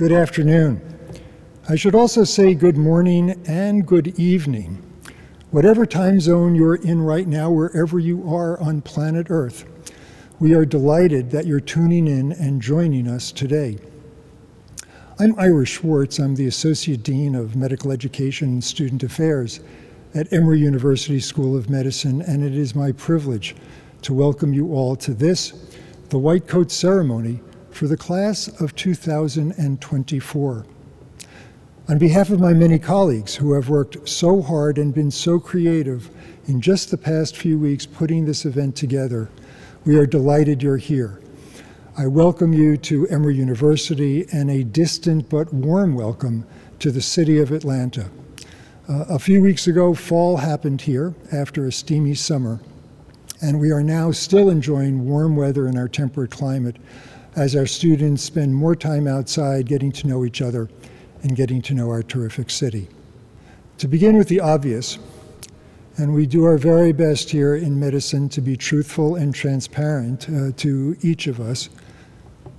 Good afternoon. I should also say good morning and good evening. Whatever time zone you're in right now, wherever you are on planet Earth, we are delighted that you're tuning in and joining us today. I'm Ira Schwartz. I'm the Associate Dean of Medical Education and Student Affairs at Emory University School of Medicine, and it is my privilege to welcome you all to this, the White Coat Ceremony for the class of 2024. On behalf of my many colleagues who have worked so hard and been so creative in just the past few weeks putting this event together, we are delighted you're here. I welcome you to Emory University and a distant but warm welcome to the city of Atlanta. A few weeks ago, fall happened here after a steamy summer, and we are now still enjoying warm weather in our temperate climate as our students spend more time outside getting to know each other and getting to know our terrific city. To begin with the obvious, and we do our very best here in medicine to be truthful and transparent to each of us,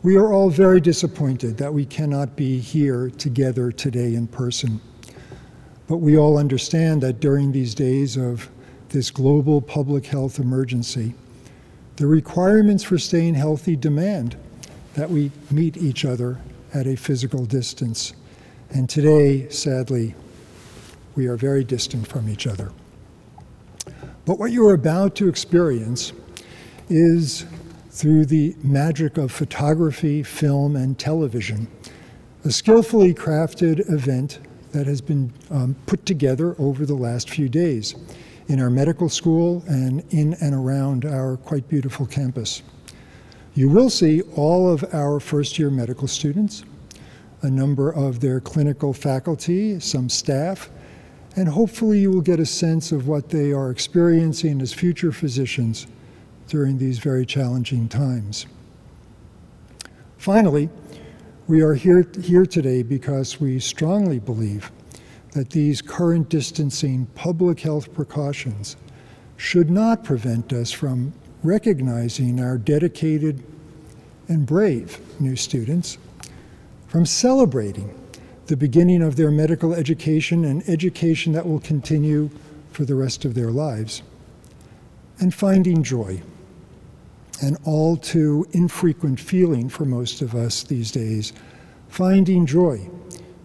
we are all very disappointed that we cannot be here together today in person. But we all understand that during these days of this global public health emergency, the requirements for staying healthy demand that we meet each other at a physical distance. And today, sadly, we are very distant from each other. But what you're about to experience is, through the magic of photography, film, and television, a skillfully crafted event that has been put together over the last few days in our medical school and in and around our quite beautiful campus. You will see all of our first-year medical students, a number of their clinical faculty, some staff, and hopefully you will get a sense of what they are experiencing as future physicians during these very challenging times. Finally, we are here today because we strongly believe that these current distancing public health precautions should not prevent us from recognizing our dedicated and brave new students, from celebrating the beginning of their medical education and education that will continue for the rest of their lives, and finding joy, an all too infrequent feeling for most of us these days, finding joy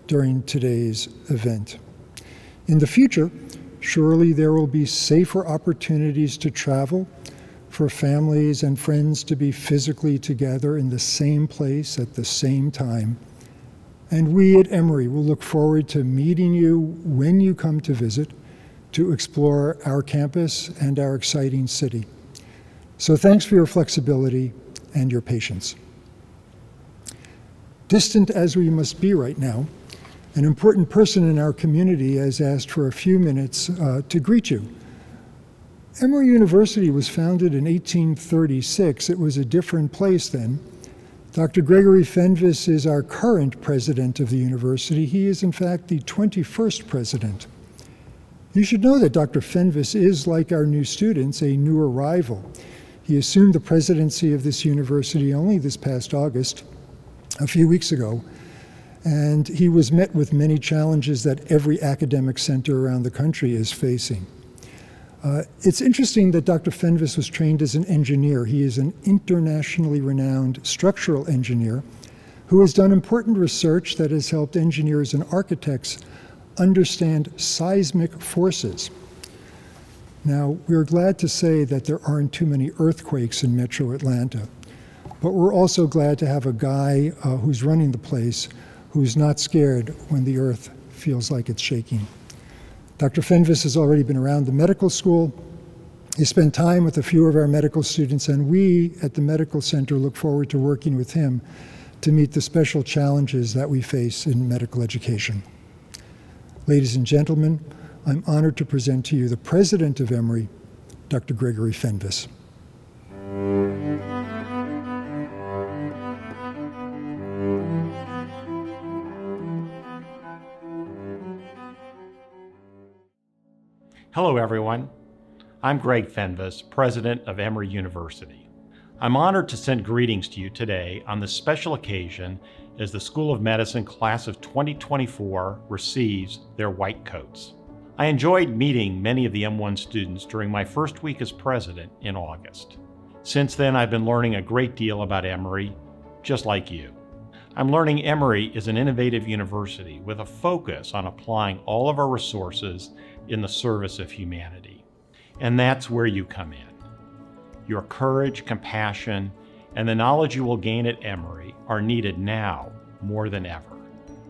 during today's event. In the future, surely there will be safer opportunities to travel, for families and friends to be physically together in the same place at the same time. And we at Emory will look forward to meeting you when you come to visit to explore our campus and our exciting city. So thanks for your flexibility and your patience. Distant as we must be right now, an important person in our community has asked for a few minutes to greet you. Emory University was founded in 1836. It was a different place then. Dr. Gregory Fenves is our current president of the university. He is, in fact, the 21st president. You should know that Dr. Fenves is, like our new students, a new arrival. He assumed the presidency of this university only this past August, a few weeks ago, and he was met with many challenges that every academic center around the country is facing. It's interesting that Dr. Fenves was trained as an engineer. He is an internationally renowned structural engineer who has done important research that has helped engineers and architects understand seismic forces. Now, we're glad to say that there aren't too many earthquakes in Metro Atlanta, but we're also glad to have a guy who's running the place who's not scared when the earth feels like it's shaking. Dr. Fenves has already been around the medical school. He spent time with a few of our medical students, and we at the medical center look forward to working with him to meet the special challenges that we face in medical education. Ladies and gentlemen, I'm honored to present to you the president of Emory, Dr. Gregory Fenves. Hello, everyone. I'm Greg Fenves, president of Emory University. I'm honored to send greetings to you today on this special occasion as the School of Medicine class of 2024 receives their white coats. I enjoyed meeting many of the M1 students during my first week as president in August. Since then, I've been learning a great deal about Emory, just like you. I'm learning Emory is an innovative university with a focus on applying all of our resources in the service of humanity. And that's where you come in. Your courage, compassion, and the knowledge you will gain at Emory are needed now more than ever.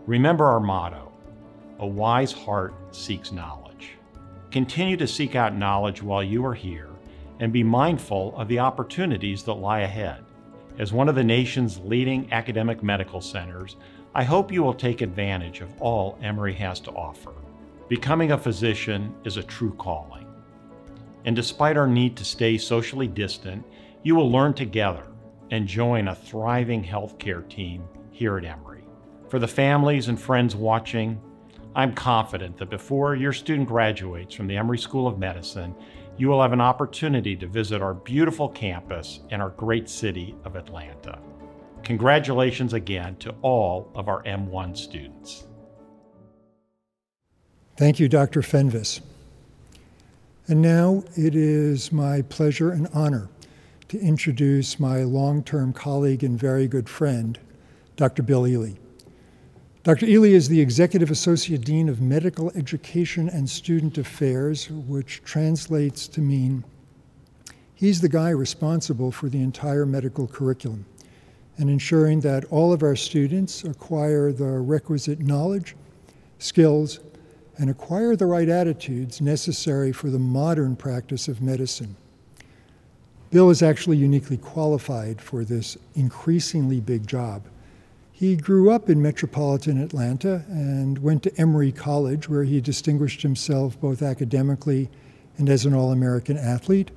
Remember our motto, a wise heart seeks knowledge. Continue to seek out knowledge while you are here and be mindful of the opportunities that lie ahead. As one of the nation's leading academic medical centers, I hope you will take advantage of all Emory has to offer. Becoming a physician is a true calling. And despite our need to stay socially distant, you will learn together and join a thriving healthcare team here at Emory. For the families and friends watching, I'm confident that before your student graduates from the Emory School of Medicine, you will have an opportunity to visit our beautiful campus in our great city of Atlanta. Congratulations again to all of our M1 students. Thank you, Dr. Fenves. And now it is my pleasure and honor to introduce my long-term colleague and very good friend, Dr. Bill Ely. Dr. Ely is the Executive Associate Dean of Medical Education and Student Affairs, which translates to mean he's the guy responsible for the entire medical curriculum and ensuring that all of our students acquire the requisite knowledge, skills, and acquire the right attitudes necessary for the modern practice of medicine. Bill is actually uniquely qualified for this increasingly big job. He grew up in metropolitan Atlanta and went to Emory College, where he distinguished himself both academically and as an All-American athlete.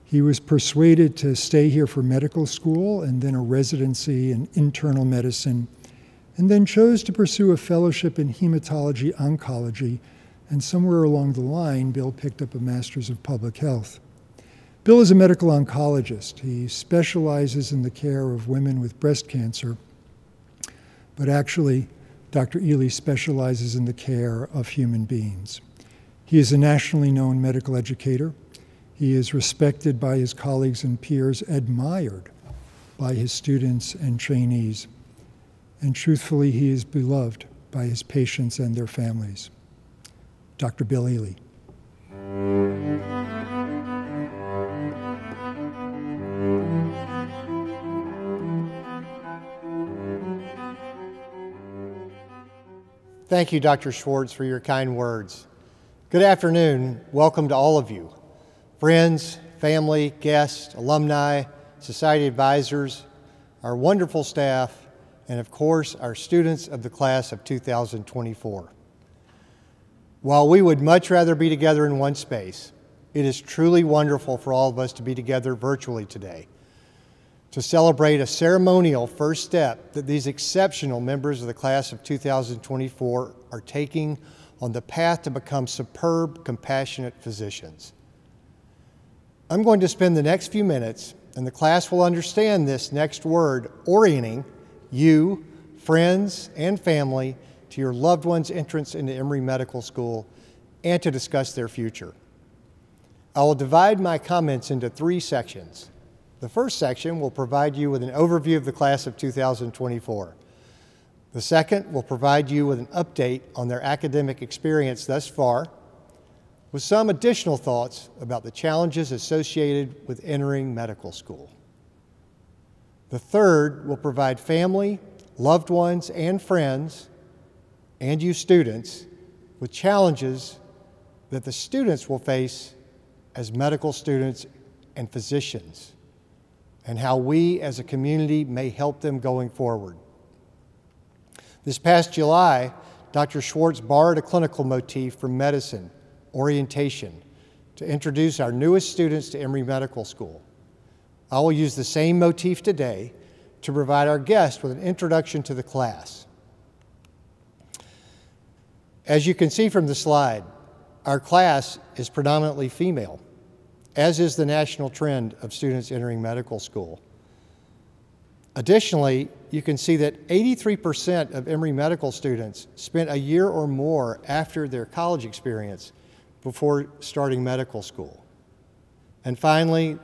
He was persuaded to stay here for medical school and then a residency in internal medicine, and then chose to pursue a fellowship in hematology oncology, and somewhere along the line, Bill picked up a master's of public health. Bill is a medical oncologist. He specializes in the care of women with breast cancer, but actually, Dr. Ely specializes in the care of human beings. He is a nationally known medical educator. He is respected by his colleagues and peers, admired by his students and trainees. And truthfully, he is beloved by his patients and their families. Dr. Bill Ely. Thank you, Dr. Schwartz, for your kind words. Good afternoon. Welcome to all of you. Friends, family, guests, alumni, society advisors, our wonderful staff, and of course, our students of the class of 2024. While we would much rather be together in one space, it is truly wonderful for all of us to be together virtually today to celebrate a ceremonial first step that these exceptional members of the class of 2024 are taking on the path to become superb, compassionate physicians. I'm going to spend the next few minutes, and the class will understand this next word, orienting you, friends, and family to your loved one's entrance into Emory Medical School and to discuss their future. I will divide my comments into three sections. The first section will provide you with an overview of the class of 2024. The second will provide you with an update on their academic experience thus far, with some additional thoughts about the challenges associated with entering medical school. The third will provide family, loved ones, and friends, and you students, with challenges that the students will face as medical students and physicians, and how we as a community may help them going forward. This past July, Dr. Schwartz borrowed a clinical motif from medicine, orientation, to introduce our newest students to Emory Medical School. I will use the same motif today to provide our guests with an introduction to the class. As you can see from the slide, our class is predominantly female, as is the national trend of students entering medical school. Additionally, you can see that 83% of Emory medical students spent a year or more after their college experience before starting medical school. And finally,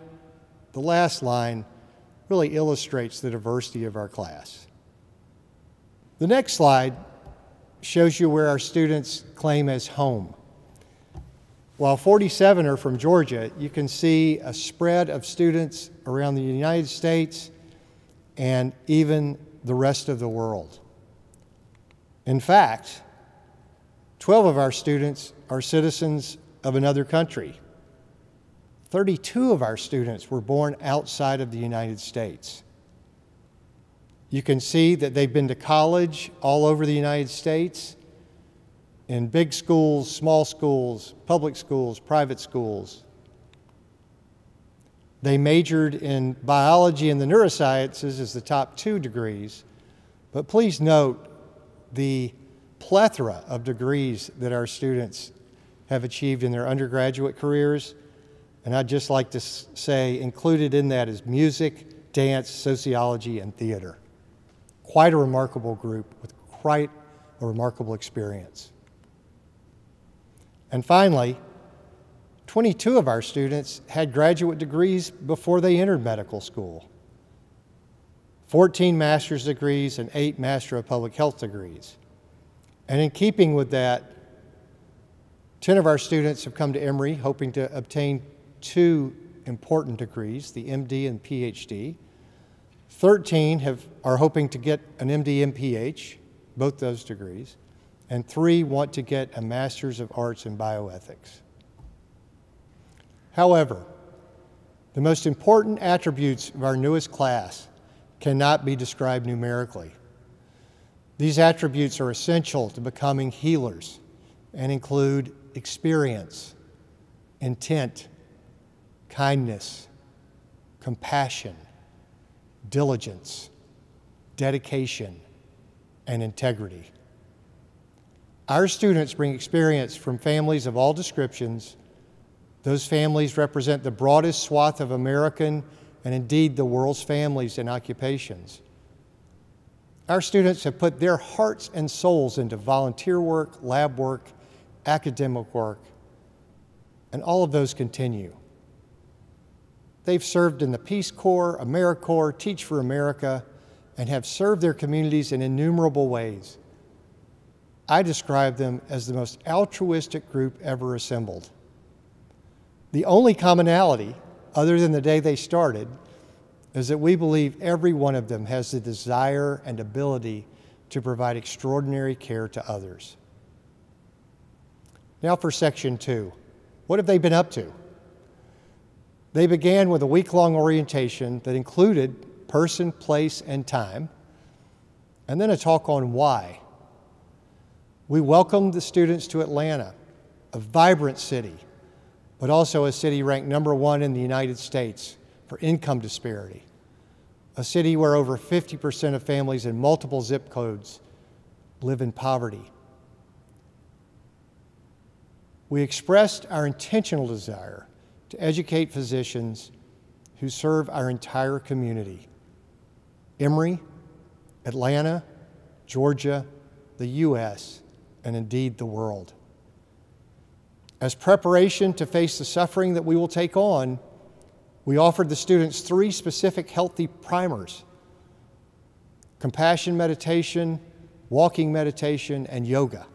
the last line really illustrates the diversity of our class. The next slide shows you where our students claim as home. While 47 are from Georgia, you can see a spread of students around the United States and even the rest of the world. In fact, 12 of our students are citizens of another country. 32 of our students were born outside of the United States. You can see that they've been to college all over the United States, in big schools, small schools, public schools, private schools. They majored in biology and the neurosciences as the top 2 degrees, but please note the plethora of degrees that our students have achieved in their undergraduate careers. And I'd just like to say included in that is music, dance, sociology, and theater. Quite a remarkable group with quite a remarkable experience. And finally, 22 of our students had graduate degrees before they entered medical school. 14 master's degrees and 8 Master of Public Health degrees. And in keeping with that, 10 of our students have come to Emory hoping to obtain 2 important degrees, the MD and PhD. 13 are hoping to get an MD and PH, both those degrees, and 3 want to get a Master's of Arts in Bioethics. However, the most important attributes of our newest class cannot be described numerically. These attributes are essential to becoming healers and include experience, intent, kindness, compassion, diligence, dedication, and integrity. Our students bring experience from families of all descriptions. Those families represent the broadest swath of American and indeed the world's families and occupations. Our students have put their hearts and souls into volunteer work, lab work, academic work, and all of those continue. They've served in the Peace Corps, AmeriCorps, Teach for America, and have served their communities in innumerable ways. I describe them as the most altruistic group ever assembled. The only commonality, other than the day they started, is that we believe every one of them has the desire and ability to provide extraordinary care to others. Now for section 2. What have they been up to? They began with a week-long orientation that included person, place, and time, and then a talk on why. We welcomed the students to Atlanta, a vibrant city, but also a city ranked #1 in the United States for income disparity, a city where over 50% of families in multiple zip codes live in poverty. We expressed our intentional desire to educate physicians who serve our entire community: Emory, Atlanta, Georgia, the U.S., and indeed the world. As preparation to face the suffering that we will take on, we offered the students 3 specific healthy primers: compassion meditation, walking meditation, and yoga.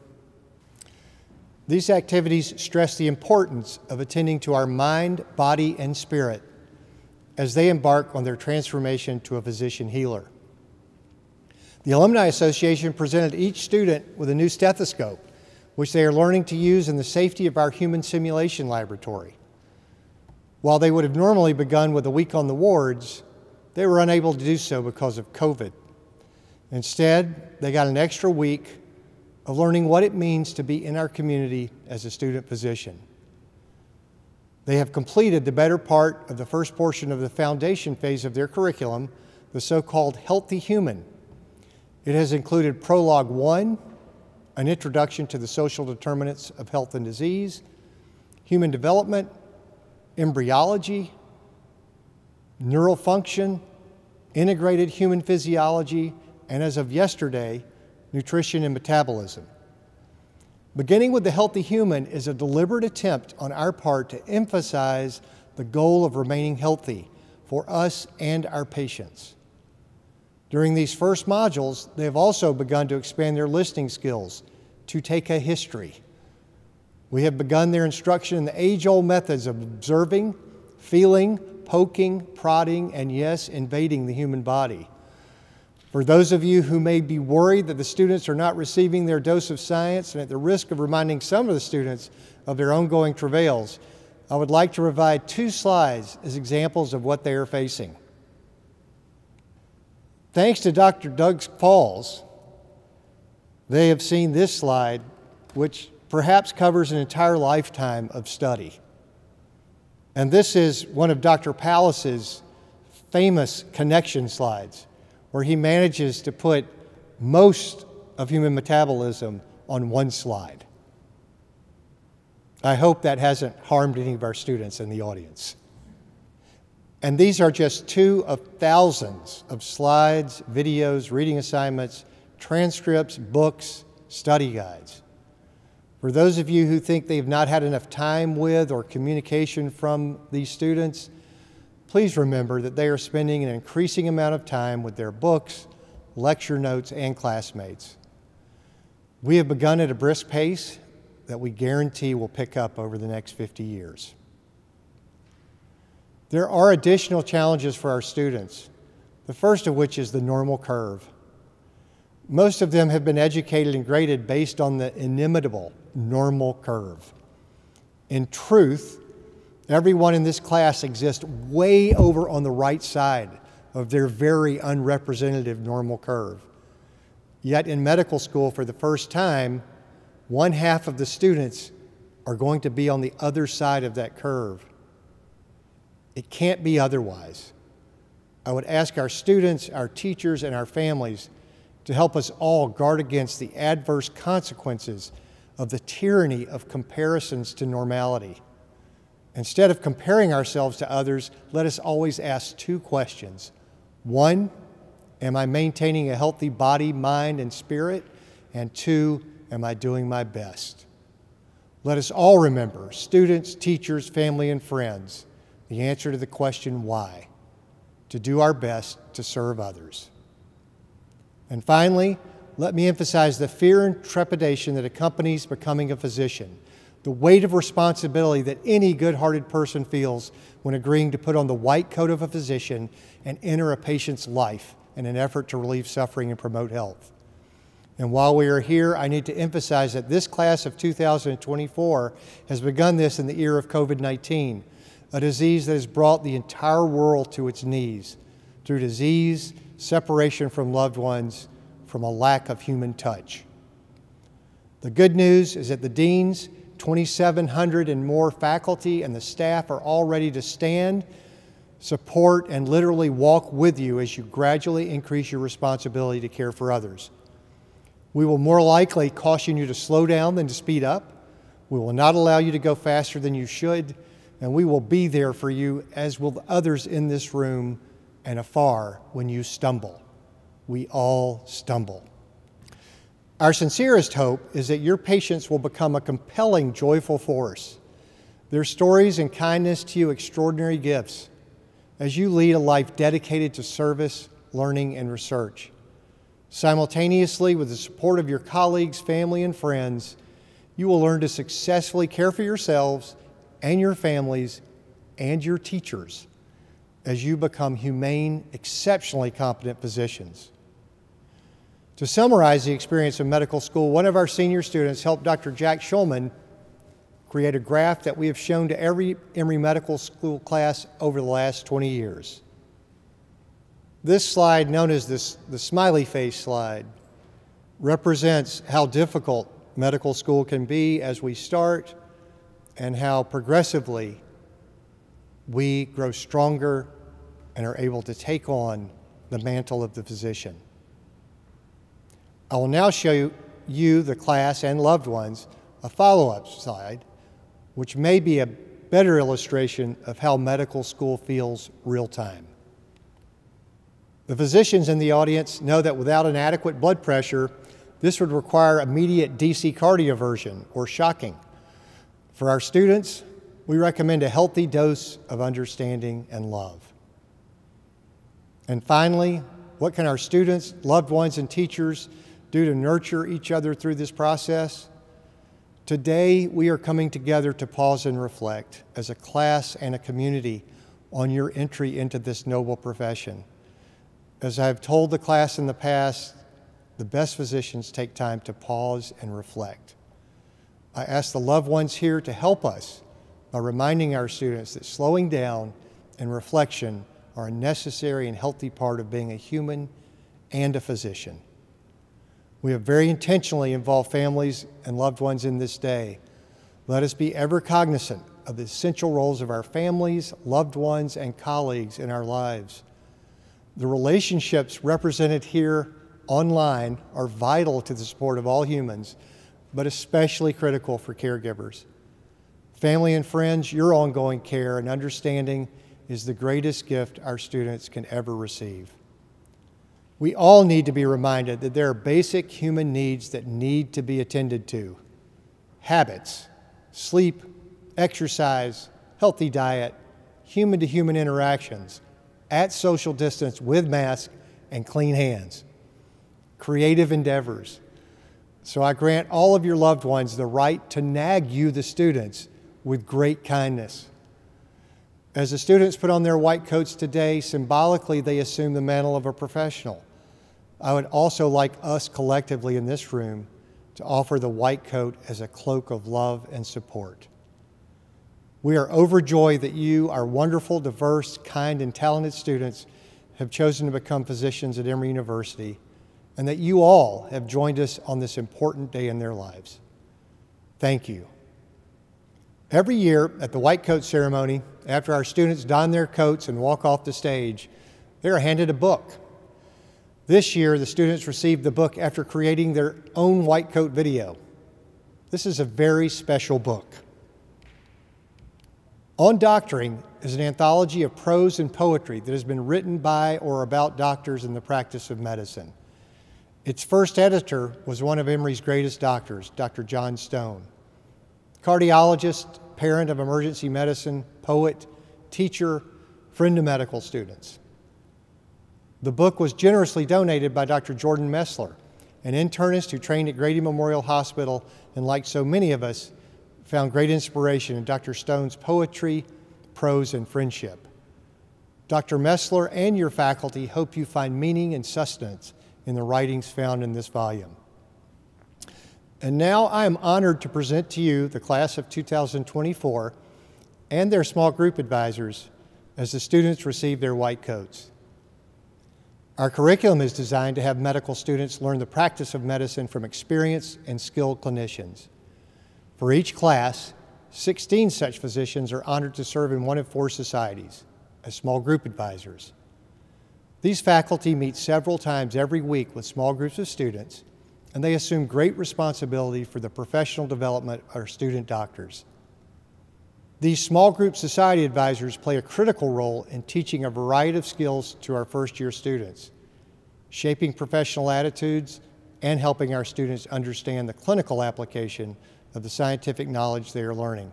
These activities stress the importance of attending to our mind, body, and spirit as they embark on their transformation to a physician healer. The Alumni Association presented each student with a new stethoscope, which they are learning to use in the safety of our human simulation laboratory. While they would have normally begun with a week on the wards, they were unable to do so because of COVID. Instead, they got an extra week of learning what it means to be in our community as a student physician. They have completed the better part of the first portion of the foundation phase of their curriculum, the so-called Healthy Human. It has included Prologue 1, an introduction to the social determinants of health and disease, human development, embryology, neural function, integrated human physiology, and as of yesterday, nutrition and metabolism. Beginning with the healthy human is a deliberate attempt on our part to emphasize the goal of remaining healthy for us and our patients. During these first modules, they have also begun to expand their listening skills to take a history. We have begun their instruction in the age-old methods of observing, feeling, poking, prodding, and yes, invading the human body. For those of you who may be worried that the students are not receiving their dose of science, and at the risk of reminding some of the students of their ongoing travails, I would like to provide 2 slides as examples of what they are facing. Thanks to Dr. Doug Falls, they have seen this slide, which perhaps covers an entire lifetime of study. And this is one of Dr. Pallas's famous connection slides, where he manages to put most of human metabolism on one slide. I hope that hasn't harmed any of our students in the audience. And these are just 2 of thousands of slides, videos, reading assignments, transcripts, books, study guides. For those of you who think they've not had enough time with or communication from these students, please remember that they are spending an increasing amount of time with their books, lecture notes, and classmates. We have begun at a brisk pace that we guarantee will pick up over the next 50 years. There are additional challenges for our students, the first of which is the normal curve. Most of them have been educated and graded based on the inimitable normal curve. In truth, everyone in this class exists way over on the right side of their very unrepresentative normal curve. Yet in medical school, for the first time, 1/2 of the students are going to be on the other side of that curve. It can't be otherwise. I would ask our students, our teachers, and our families to help us all guard against the adverse consequences of the tyranny of comparisons to normality. Instead of comparing ourselves to others, let us always ask 2 questions. 1, am I maintaining a healthy body, mind, and spirit? And 2, am I doing my best? Let us all remember, students, teachers, family, and friends, the answer to the question why, to do our best to serve others. And finally, let me emphasize the fear and trepidation that accompanies becoming a physician, the weight of responsibility that any good-hearted person feels when agreeing to put on the white coat of a physician and enter a patient's life in an effort to relieve suffering and promote health. And while we are here, I need to emphasize that this class of 2024 has begun this in the era of COVID-19, a disease that has brought the entire world to its knees through disease, separation from loved ones, from a lack of human touch. The good news is that the deans, 2,700 and more faculty, and the staff are all ready to stand, support, and literally walk with you as you gradually increase your responsibility to care for others. We will more likely caution you to slow down than to speed up. We will not allow you to go faster than you should, and we will be there for you, as will the others in this room and afar, when you stumble. We all stumble. Our sincerest hope is that your patients will become a compelling, joyful force. Their stories and kindness to you extraordinary gifts as you lead a life dedicated to service, learning, and research. Simultaneously, with the support of your colleagues, family, and friends, you will learn to successfully care for yourselves and your families and your teachers as you become humane, exceptionally competent physicians. To summarize the experience of medical school, one of our senior students helped Dr. Jack Schulman create a graph that we have shown to every Emory Medical School class over the last 20 years. This slide, known as the smiley face slide, represents how difficult medical school can be as we start and how progressively we grow stronger and are able to take on the mantle of the physician. I will now show you, the class and loved ones, a follow-up slide, which may be a better illustration of how medical school feels real time. The physicians in the audience know that without an adequate blood pressure, this would require immediate DC cardioversion or shocking. For our students, we recommend a healthy dose of understanding and love. And finally, what can our students, loved ones, and teachers do to nurture each other through this process? Today, we are coming together to pause and reflect as a class and a community on your entry into this noble profession. As I've told the class in the past, the best physicians take time to pause and reflect. I ask the loved ones here to help us by reminding our students that slowing down and reflection are a necessary and healthy part of being a human and a physician. We have very intentionally involved families and loved ones in this day. Let us be ever cognizant of the essential roles of our families, loved ones, and colleagues in our lives. The relationships represented here online are vital to the support of all humans, but especially critical for caregivers. Family and friends, your ongoing care and understanding is the greatest gift our students can ever receive. We all need to be reminded that there are basic human needs that need to be attended to. Habits, sleep, exercise, healthy diet, human-to-human interactions, at social distance with mask and clean hands, creative endeavors. So I grant all of your loved ones the right to nag you, the students, with great kindness. As the students put on their white coats today, symbolically they assume the mantle of a professional. I would also like us collectively in this room to offer the white coat as a cloak of love and support. We are overjoyed that you, our wonderful, diverse, kind, and talented students, have chosen to become physicians at Emory University, and that you all have joined us on this important day in their lives. Thank you. Every year at the white coat ceremony, after our students don their coats and walk off the stage, they are handed a book. This year, the students received the book after creating their own white coat video. This is a very special book. On Doctoring is an anthology of prose and poetry that has been written by or about doctors in the practice of medicine. Its first editor was one of Emory's greatest doctors, Dr. John Stone. Cardiologist, parent of emergency medicine, poet, teacher, friend to medical students. The book was generously donated by Dr. Jordan Messler, an internist who trained at Grady Memorial Hospital and, like so many of us, found great inspiration in Dr. Stone's poetry, prose, and friendship. Dr. Messler and your faculty hope you find meaning and sustenance in the writings found in this volume. And now I am honored to present to you the class of 2024 and their small group advisors as the students receive their white coats. Our curriculum is designed to have medical students learn the practice of medicine from experienced and skilled clinicians. For each class, 16 such physicians are honored to serve in one of 4 societies as small group advisors. These faculty meet several times every week with small groups of students, and they assume great responsibility for the professional development of our student doctors. These small group society advisors play a critical role in teaching a variety of skills to our first-year students, shaping professional attitudes and helping our students understand the clinical application of the scientific knowledge they are learning.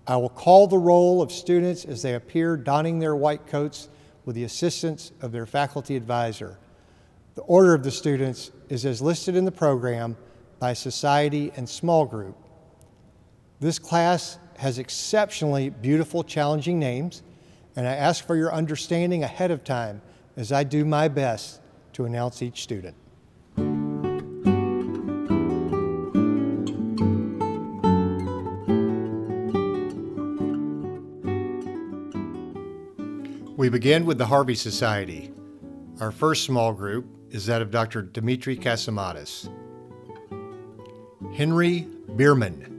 I will call the roll of students as they appear donning their white coats with the assistance of their faculty advisor. The order of the students is as listed in the program by society and small group. This class has exceptionally beautiful, challenging names, and I ask for your understanding ahead of time as I do my best to announce each student. We begin with the Harvey Society. Our first small group is that of Dr. Dimitri Kasamatis. Henry BIERMANN.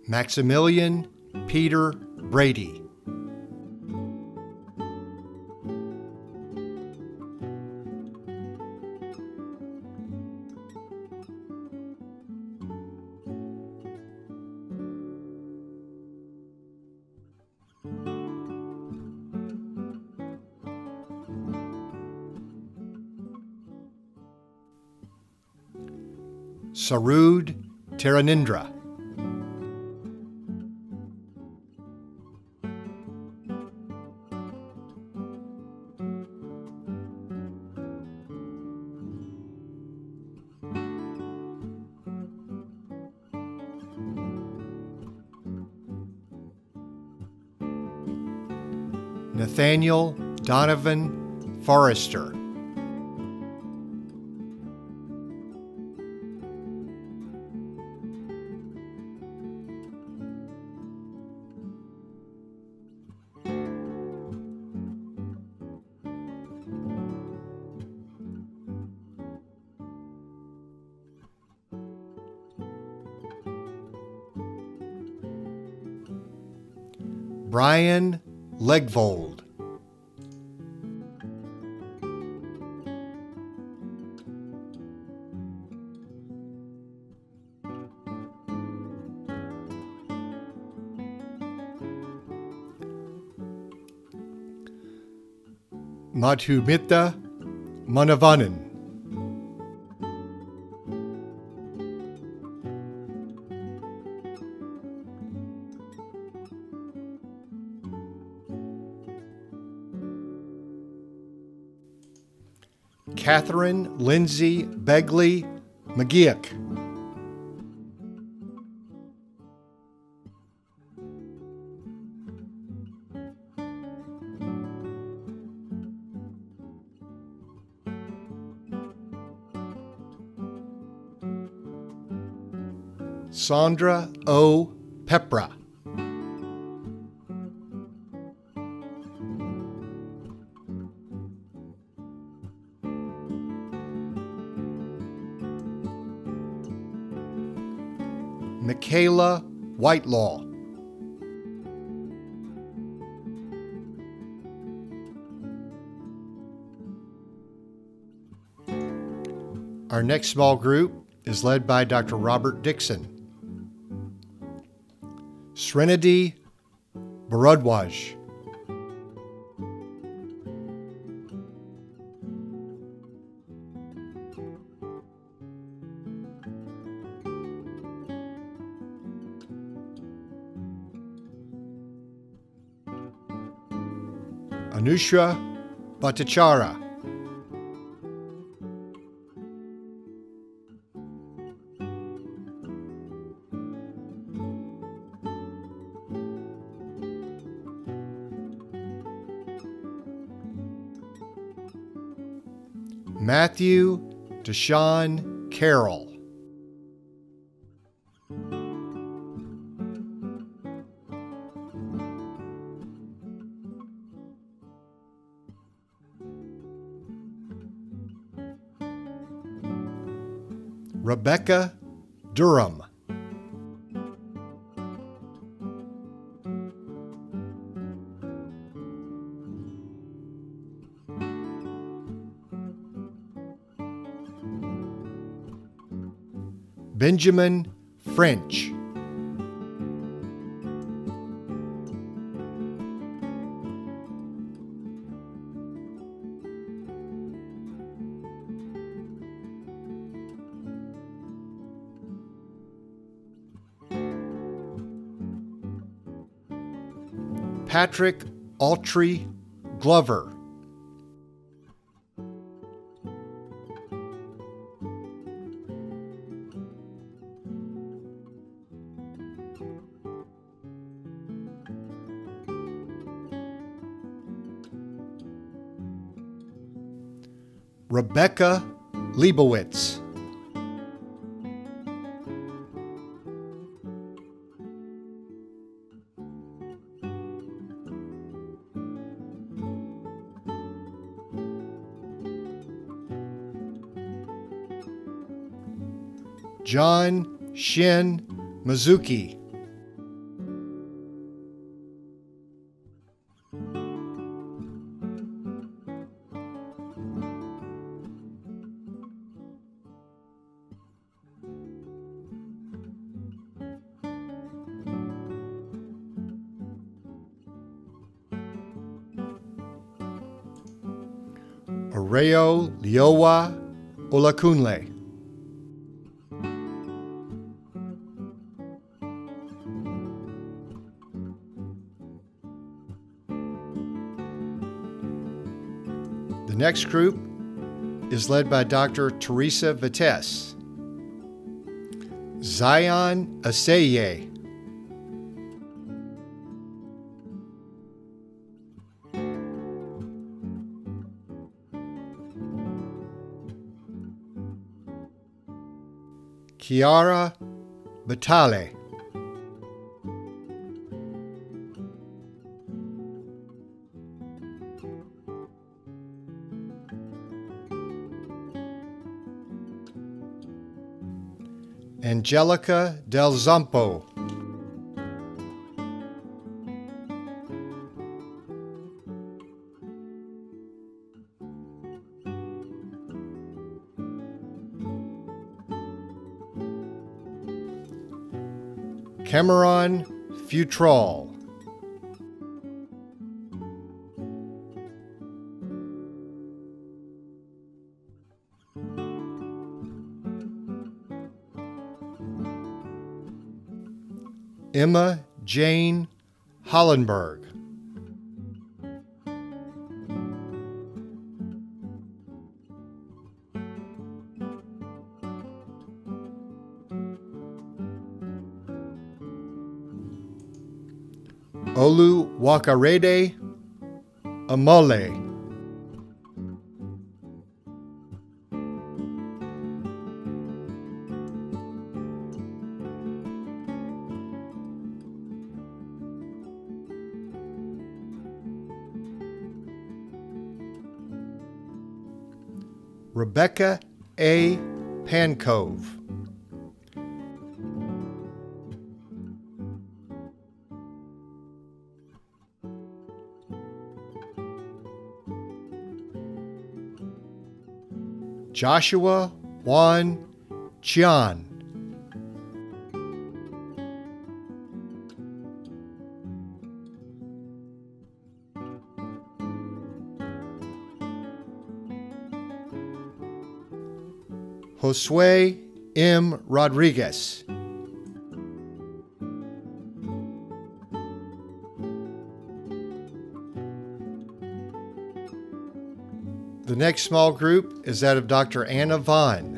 Maximilian Peter Brady. SAHRUDH DHARANENDRA. Nathaniel Donovan Forrester. Brian Legvold. Madhumita Manavanan. Catherine Lindsay Begley McGeoch. Sandra O. Pepra. MICHAELA WHITELAW. Our next small group is led by Dr. Robert Dixon. Srinidhi Bharadwaj. ANUSHUA BHATTACHARYA. Matthew Deshawn Carroll. Rebecca Durham. Benjamin French. Patrick AUTRY Glover. Rebecca Leibowitz. John SHIN MIZUKI. Areo Liowa Olakunle. next group is led by Dr. Teresa Vitesse. Zion ASSAYE. Chiara PATEL. ANGELICA DELZOMPO. Cameron Futrall. Emma Jane HOLLENBERG. Oluwakorede Amole. Rebecca A. PANKOVE. Joshua Juan Chian. Josue M. Rodriguez. The next small group is that of Dr. Anna Vaughn.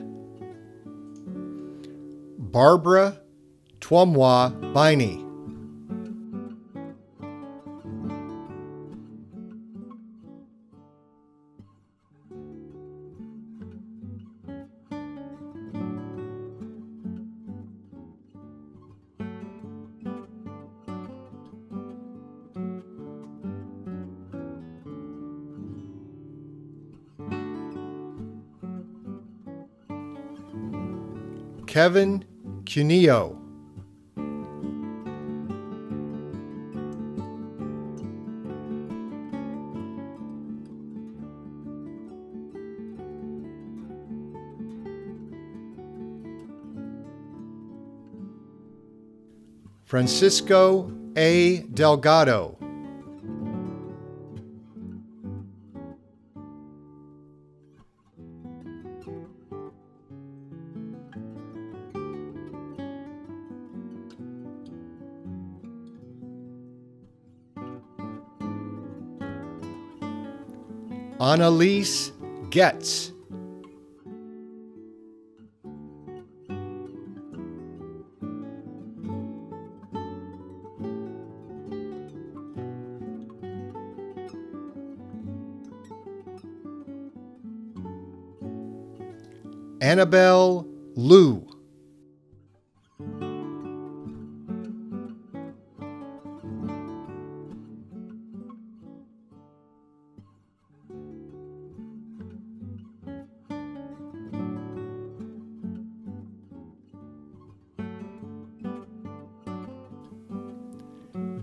Barbara Twomwa Biney. Kevin Cuneo. Francisco A. Delgado. Annalise Getz. Annabel Liu.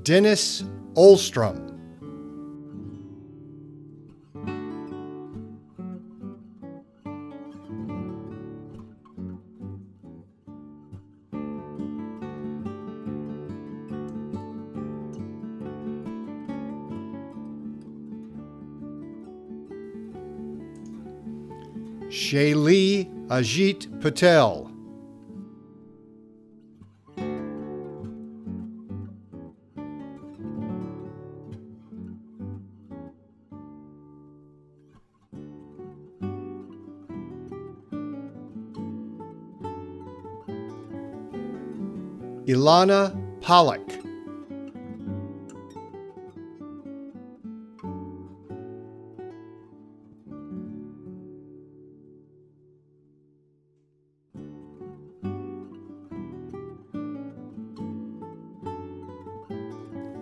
Dennis Olstrom. SHAYLI AJIT Patel. Ilana Pollock.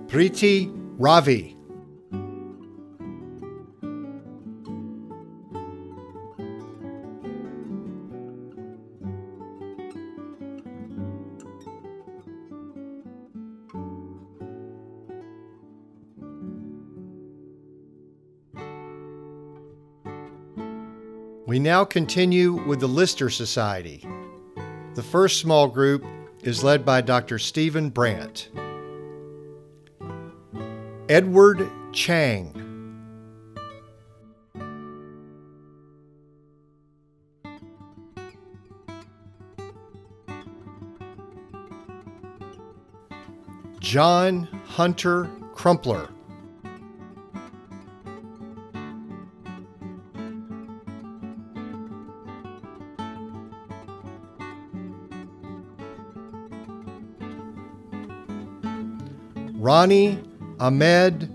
PREETHI RAVI. We now continue with the Lister Society. The first small group is led by Dr. Stephen Brandt. Edward Chang. John Hunter Crumpler. Ronnie Ahmed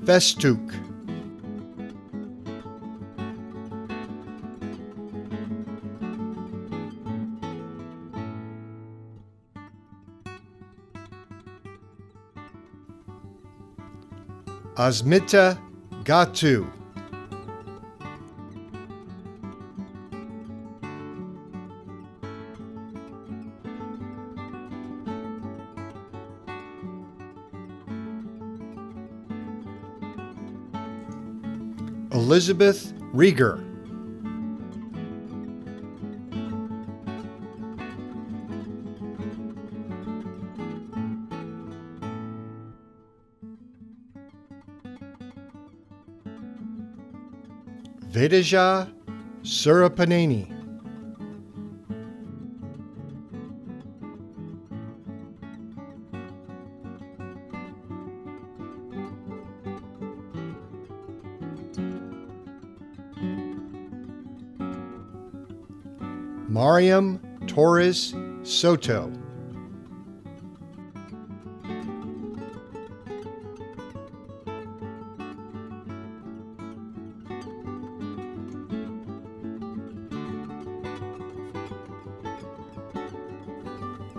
Festook. ASMITA Gatu. Elizabeth Rieger. Vedaja Surapaneni. Mariam Torres Soto.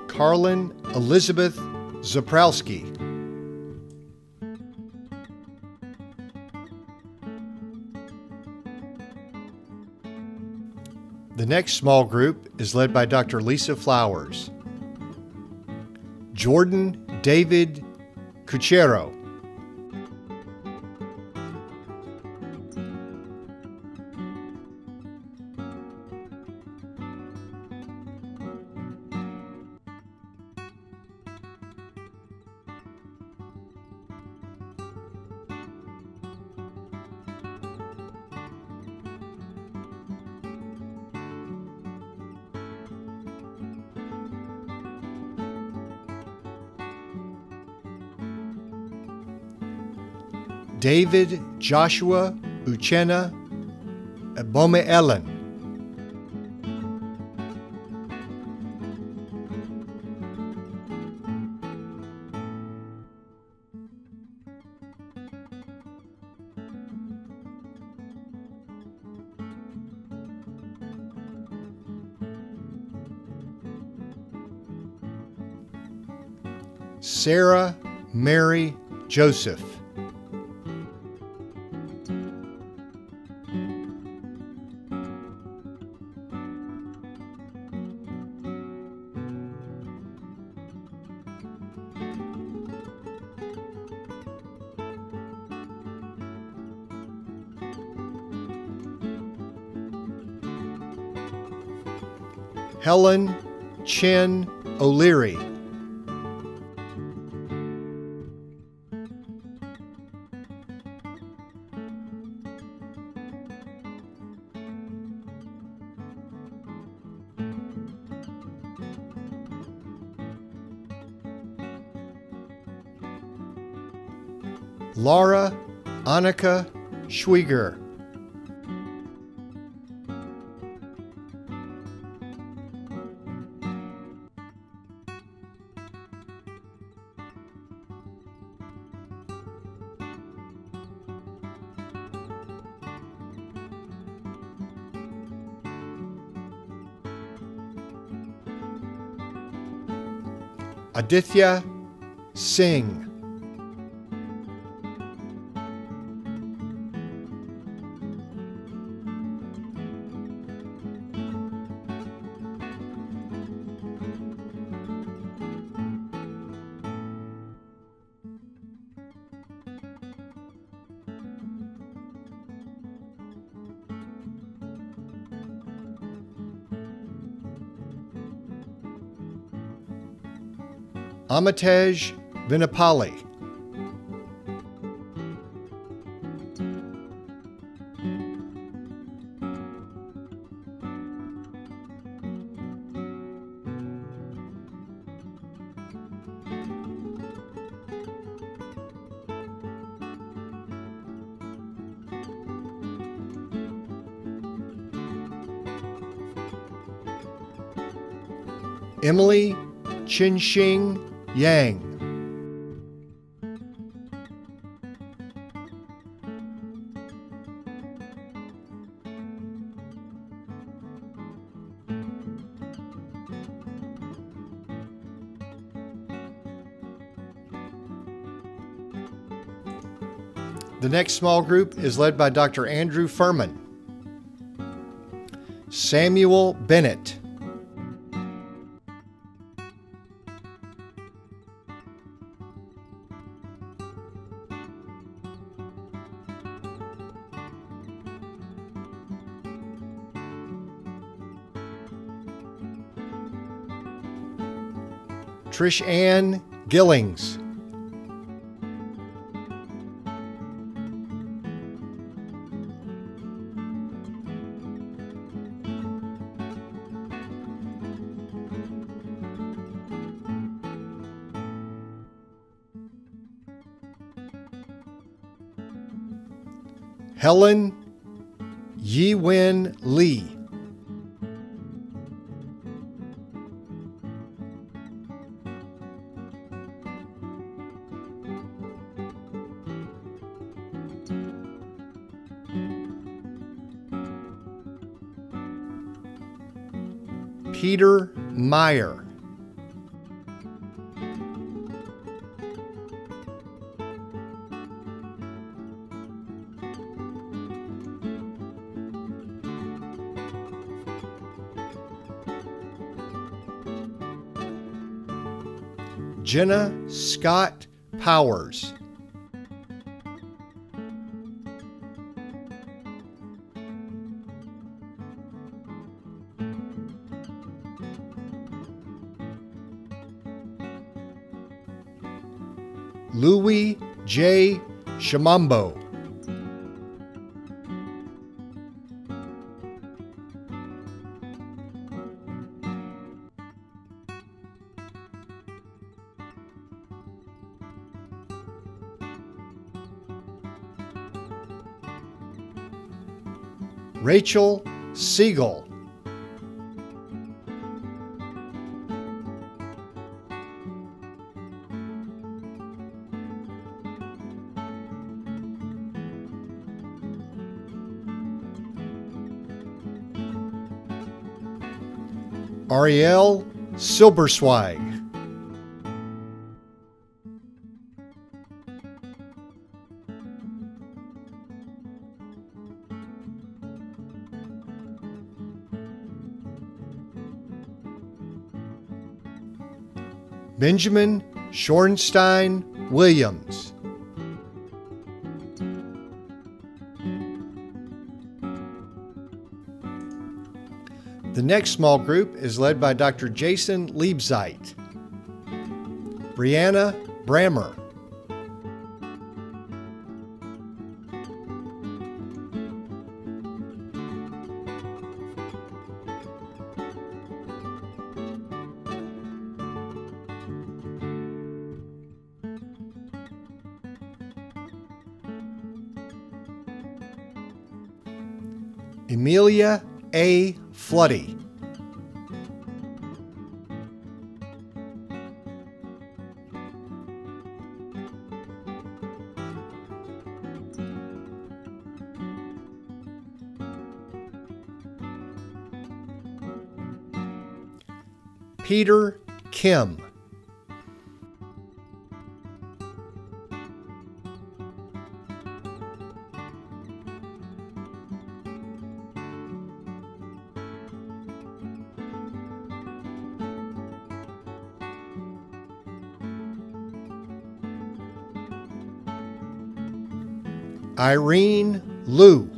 Carlin Elizabeth Zaprowski. The next small group is led by Dr. Lisa Flowers. Jordan David Cuchero. David Joshua Uchenna Bomeelen. Sarah Mary Joseph. Helen Chen O'Leary. Laura Annika Schwieger. Aditya Singh. Amitej Vinapali. Emily Chinxing Yang. The next small group is led by Dr. Andrew Furman. Samuel Bennett. Trish Ann Gillings. Helen Yi-Wen Lee. Peter Meyer. Jenna Scott Powers. Louis J. Shamambo. Rachel Siegel. Ariel Silberswag. Benjamin Schornstein Williams. The next small group is led by Dr. Jason Liebzeit. Brianna Brammer. Amelia A. Floody. Peter Kim. Irene Liu.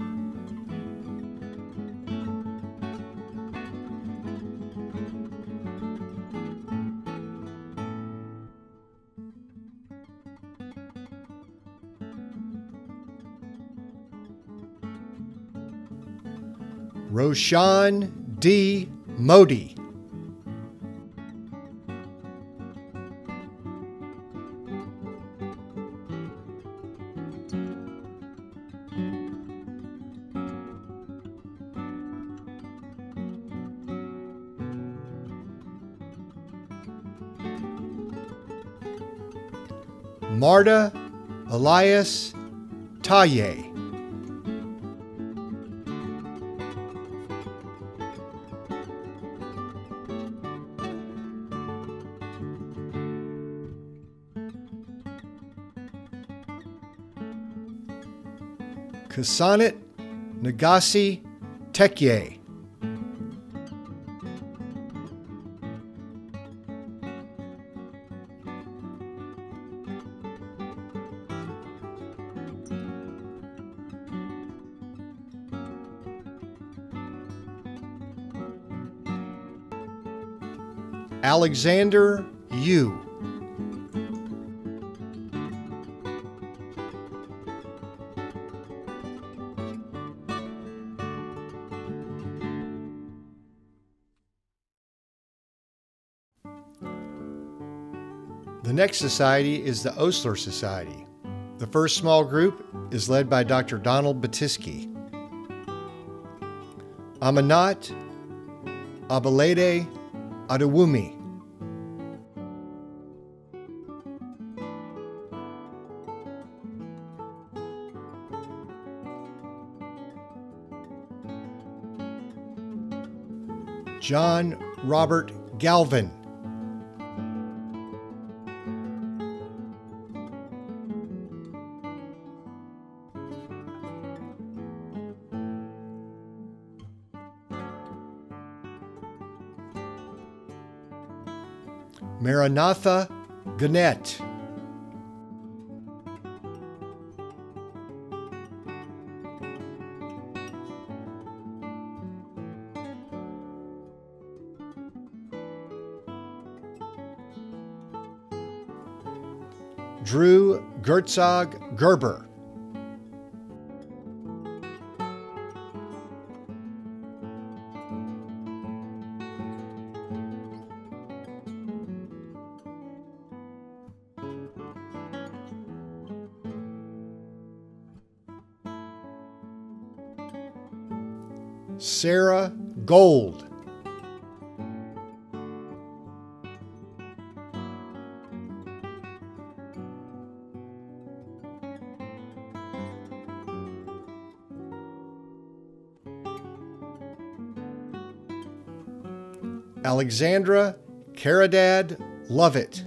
Roshan D. Modi. Marta Elias Taye. Kasanit Nagasi Tekye. Alexander Yu. The next society is the Osler Society. The first small group is led by Dr. Donald Batisky. Amanat Abalede Adewumi. John Robert Galvin. Maranatha Gannett. Drew Gertzog Gerber. Sarah Gold. Alexandra Caridad Lovett.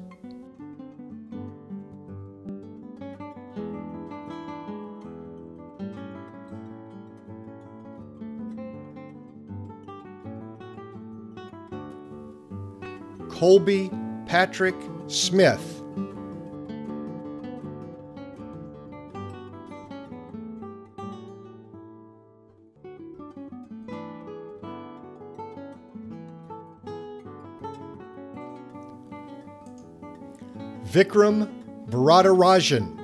Colby Patrick Smith. Vikram Varadarajan.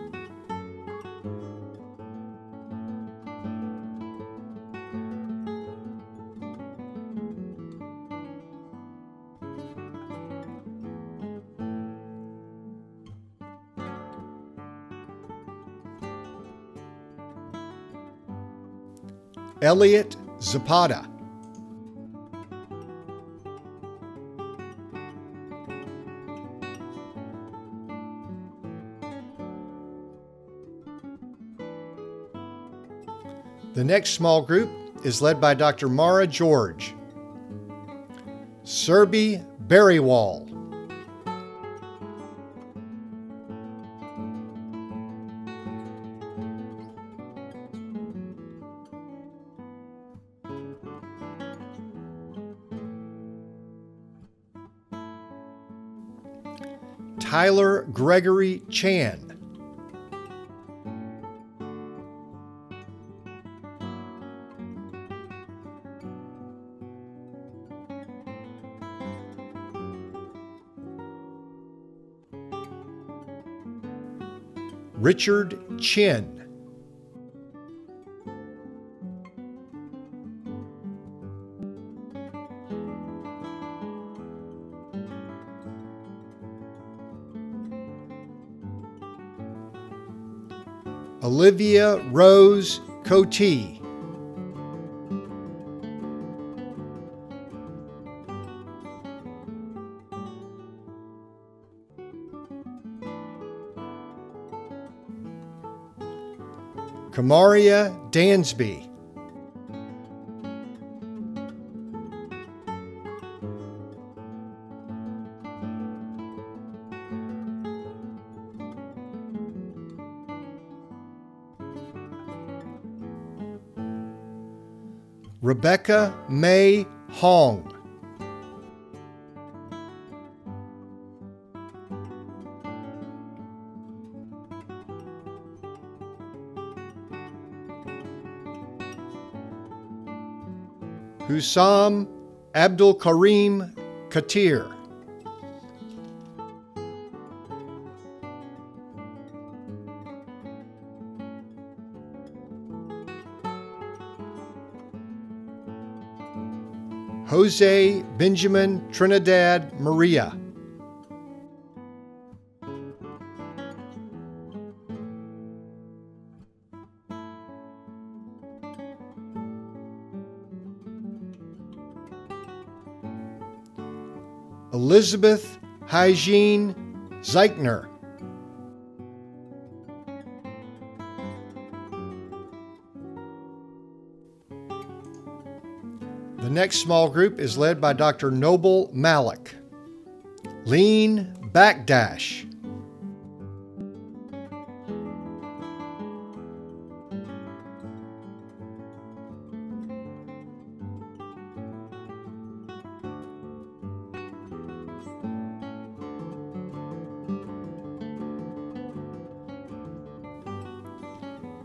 Elliot Zapata. The next small group is led by Dr. Mara George. Serbi Berrywall. Tyler Gregory Chan. Richard Chin. Olivia Rose Cote. Kamaria Dansby. Rebecca May Hong. Hussam Abdul Karim Katir. Jose Benjamin Trinidad Maria. Elizabeth Hygiene Zeichner. The next small group is led by Dr. Noble Malik. Lean Backdash.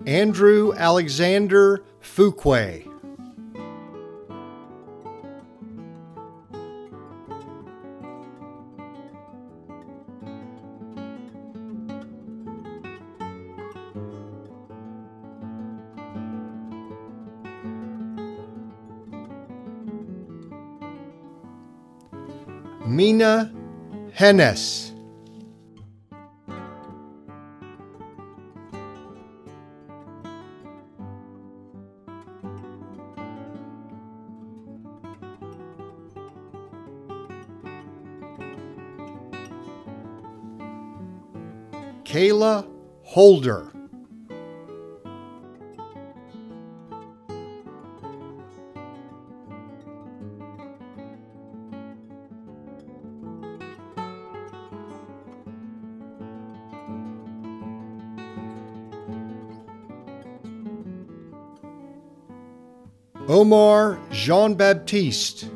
Andrew Alexander Fuquay. Mina Hennes. Kayla Holder. Omar Jean-Baptiste.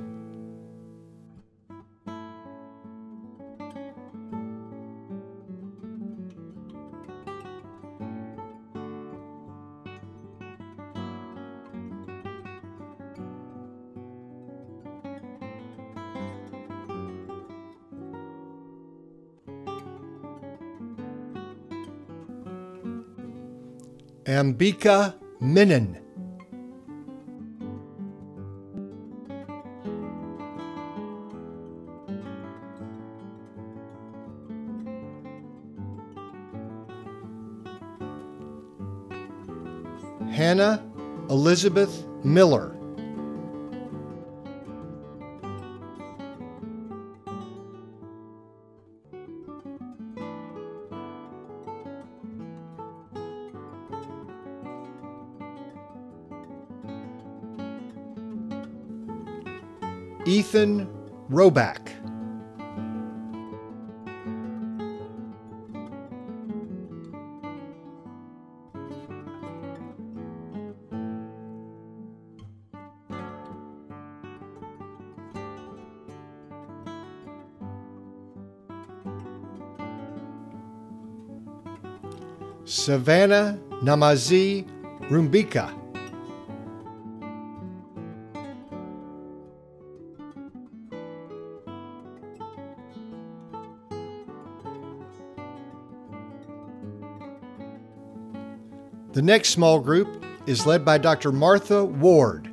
Ambika Menon. Hannah Elizabeth Miller. Ethan Roback. Savannah Namazi Rumbika. The next small group is led by Dr. Martha Ward,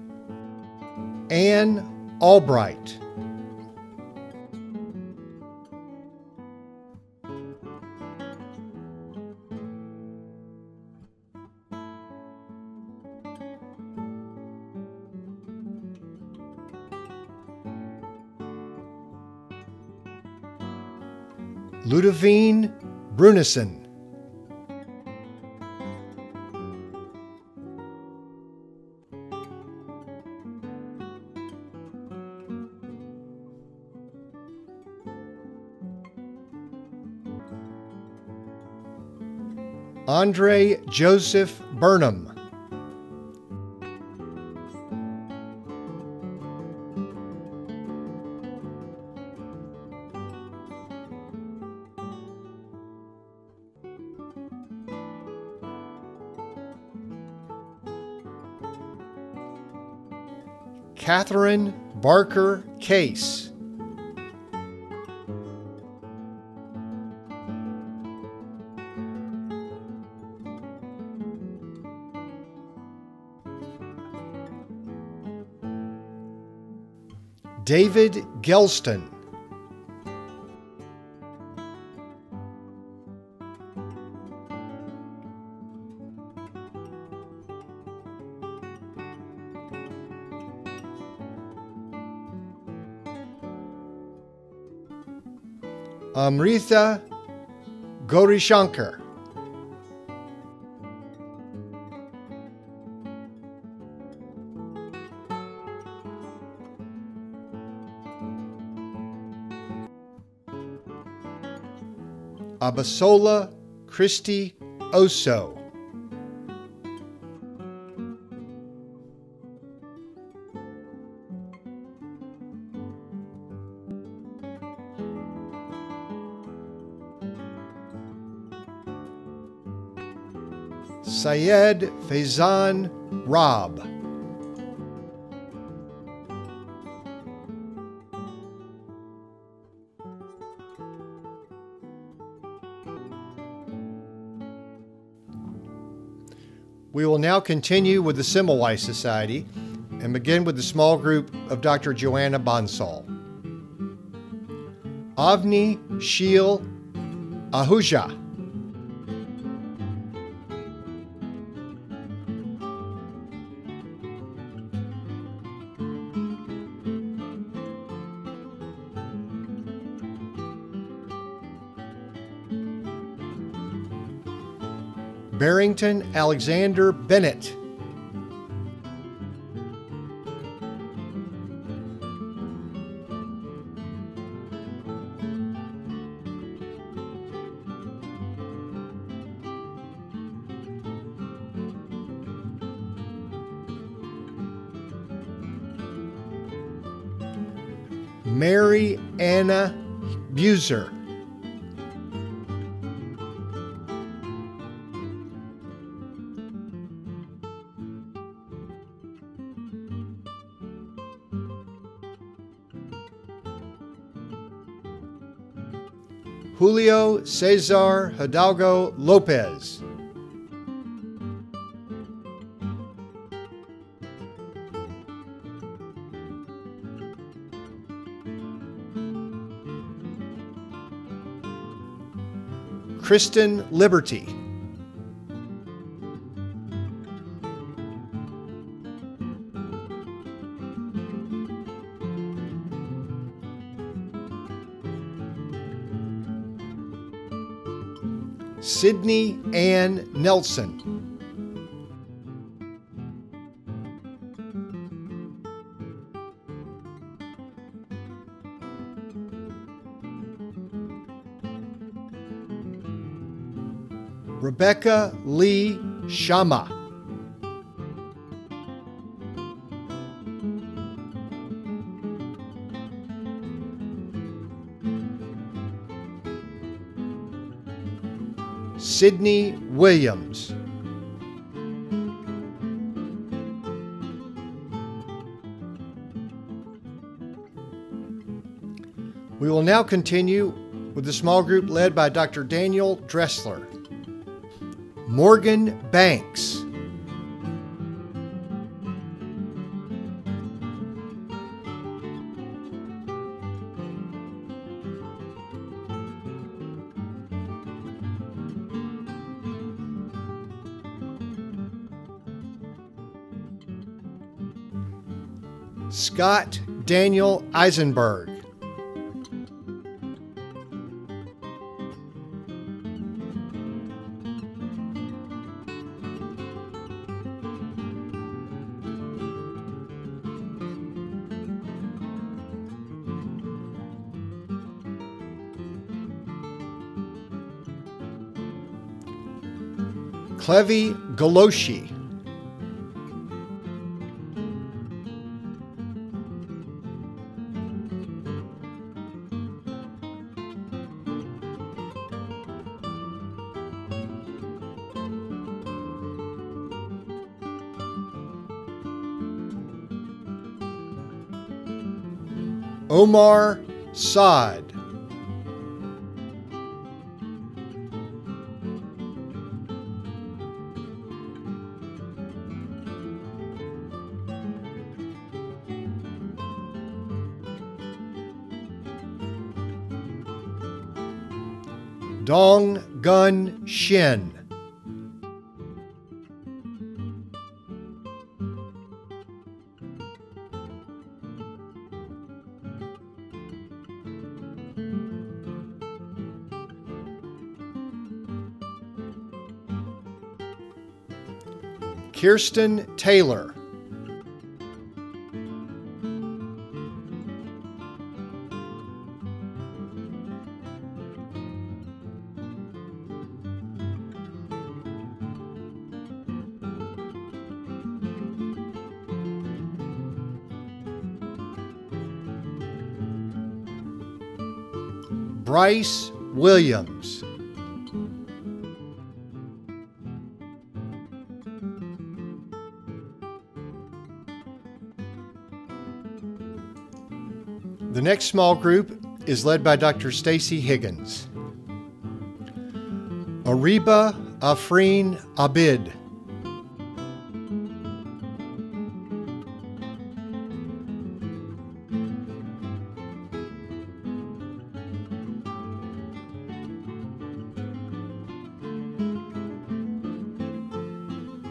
Ann Albright, Ludovine Brunison, Andre Joseph Burnham, Catherine Barker Case, David Gelston, Amrita Gaurishankar, Abasola Christy Oso, Syed Faizan Rob, We will now continue with the Semmelweis Society and begin with the small group of Dr. Joanna Bonsall. Avni Sheel Ahuja, Barrington Alexander Bennett, Mary Anna Buser, Julio Cesar Hidalgo Lopez, Kristen Liberty, Sydney Ann Nelson, Rebecca Lee Shama, Sydney Williams, we will now continue with the small group led by Dr. Daniel Dressler. Morgan Banks. Scott Daniel Eisenberg. Clevie Galoshi. Omar Saad. Dong Gun Shin. Kirsten Taylor. Bryce Williams. The next small group is led by Dr. Stacy Higgins. Ariba Afreen Abid.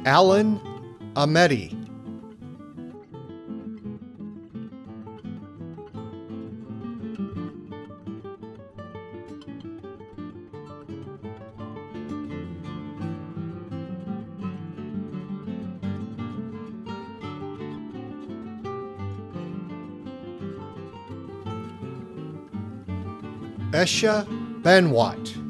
Alan Ahmedi. Esha Banwat.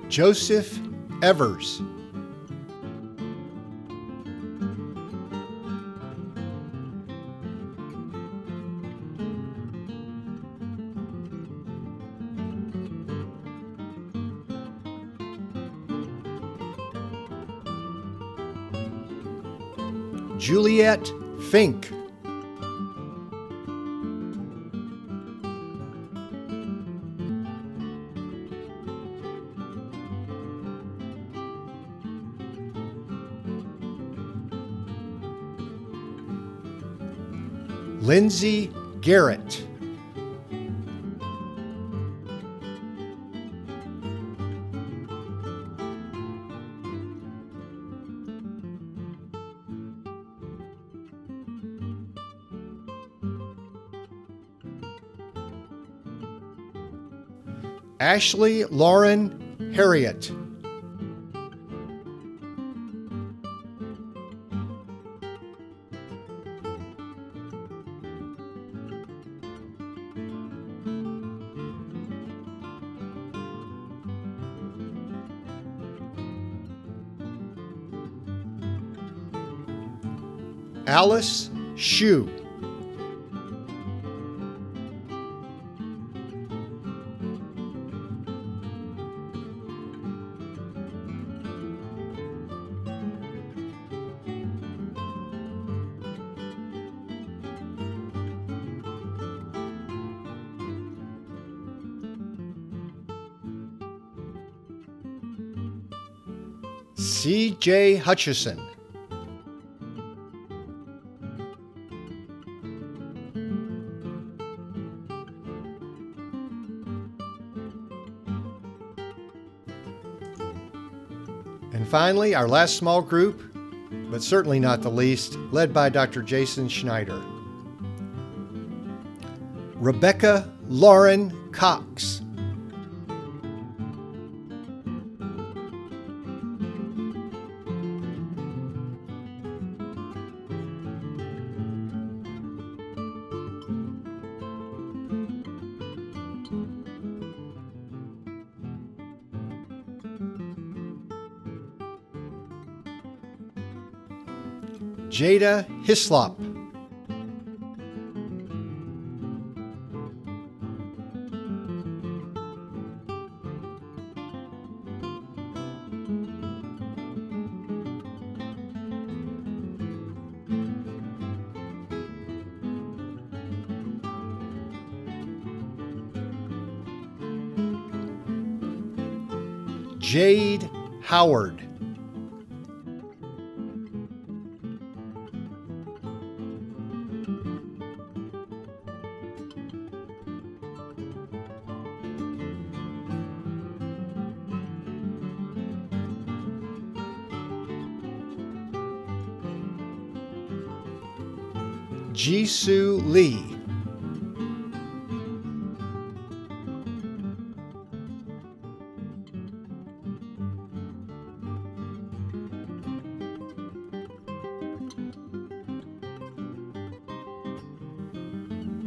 Joseph Evers. Juliet Fink. Lindsay Garrett. Ashley Lauren Harriet. Alice Shue. C.J. Hutchison. And finally, our last small group, but certainly not the least, led by Dr. Jason Schneider. Rebecca Lauren Cox. Jada Hislop. Jade Howard. Jisoo Lee.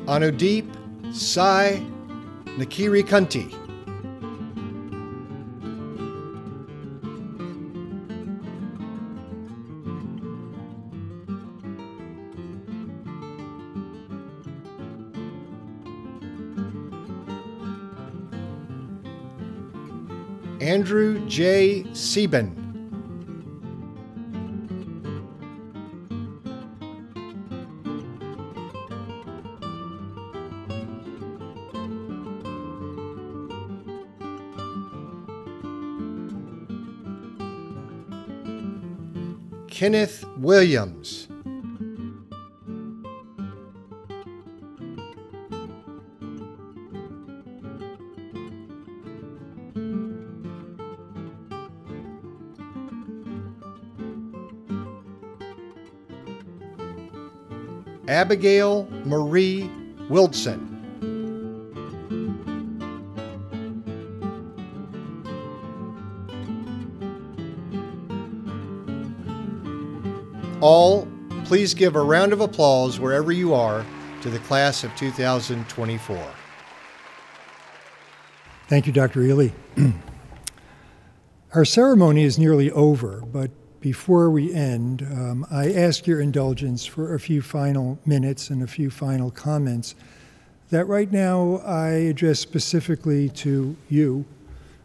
Anudeep Sai Nakiri Kunti. Andrew J. Sieben. Kenneth Williams. Abigail Marie Wildson. All, please give a round of applause wherever you are to the class of 2024. Thank you, Dr. Ely. Our ceremony is nearly over, but before we end, I ask your indulgence for a few final minutes and a few final comments that right now I address specifically to you,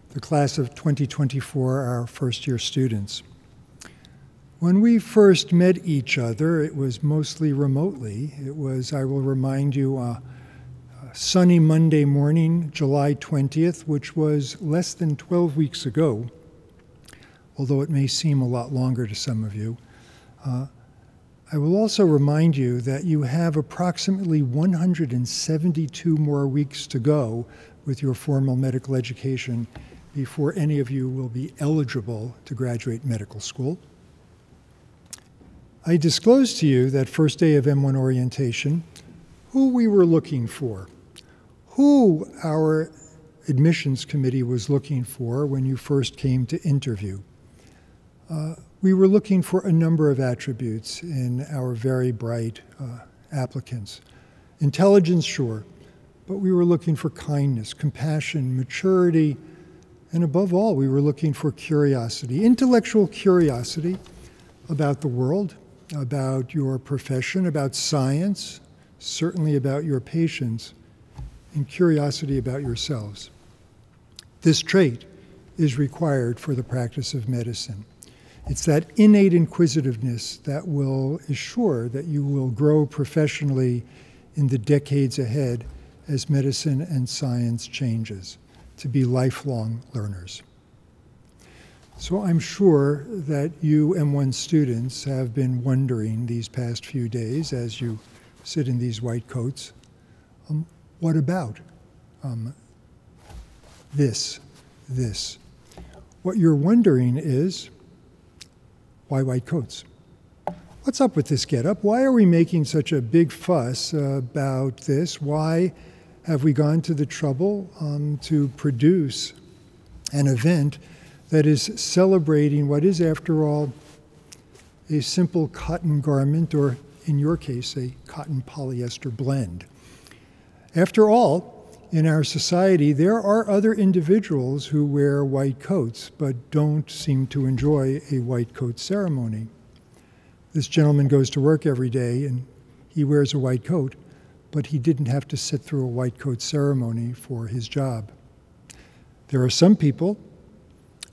the class of 2024, our first-year students. When we first met each other, it was mostly remotely. It was, I will remind you, a sunny Monday morning, July 20th, which was less than 12 weeks ago, although it may seem a lot longer to some of you. I will also remind you that you have approximately 172 more weeks to go with your formal medical education before any of you will be eligible to graduate medical school. I disclosed to you that first day of M1 orientation who we were looking for, who our admissions committee was looking for when you first came to interview. We were looking for a number of attributes in our very bright applicants. Intelligence, sure, but we were looking for kindness, compassion, maturity, and above all, we were looking for curiosity, intellectual curiosity about the world, about your profession, about science, certainly about your patients, and curiosity about yourselves. This trait is required for the practice of medicine. It's that innate inquisitiveness that will assure that you will grow professionally in the decades ahead as medicine and science changes, to be lifelong learners. So I'm sure that you M1 students have been wondering these past few days as you sit in these white coats, what about this? What you're wondering is, why white coats? What's up with this getup? Why are we making such a big fuss about this? Why have we gone to the trouble to produce an event that is celebrating what is, after all, a simple cotton garment, or in your case, a cotton polyester blend? After all, in our society, there are other individuals who wear white coats but don't seem to enjoy a white coat ceremony. This gentleman goes to work every day and he wears a white coat, but he didn't have to sit through a white coat ceremony for his job. There are some people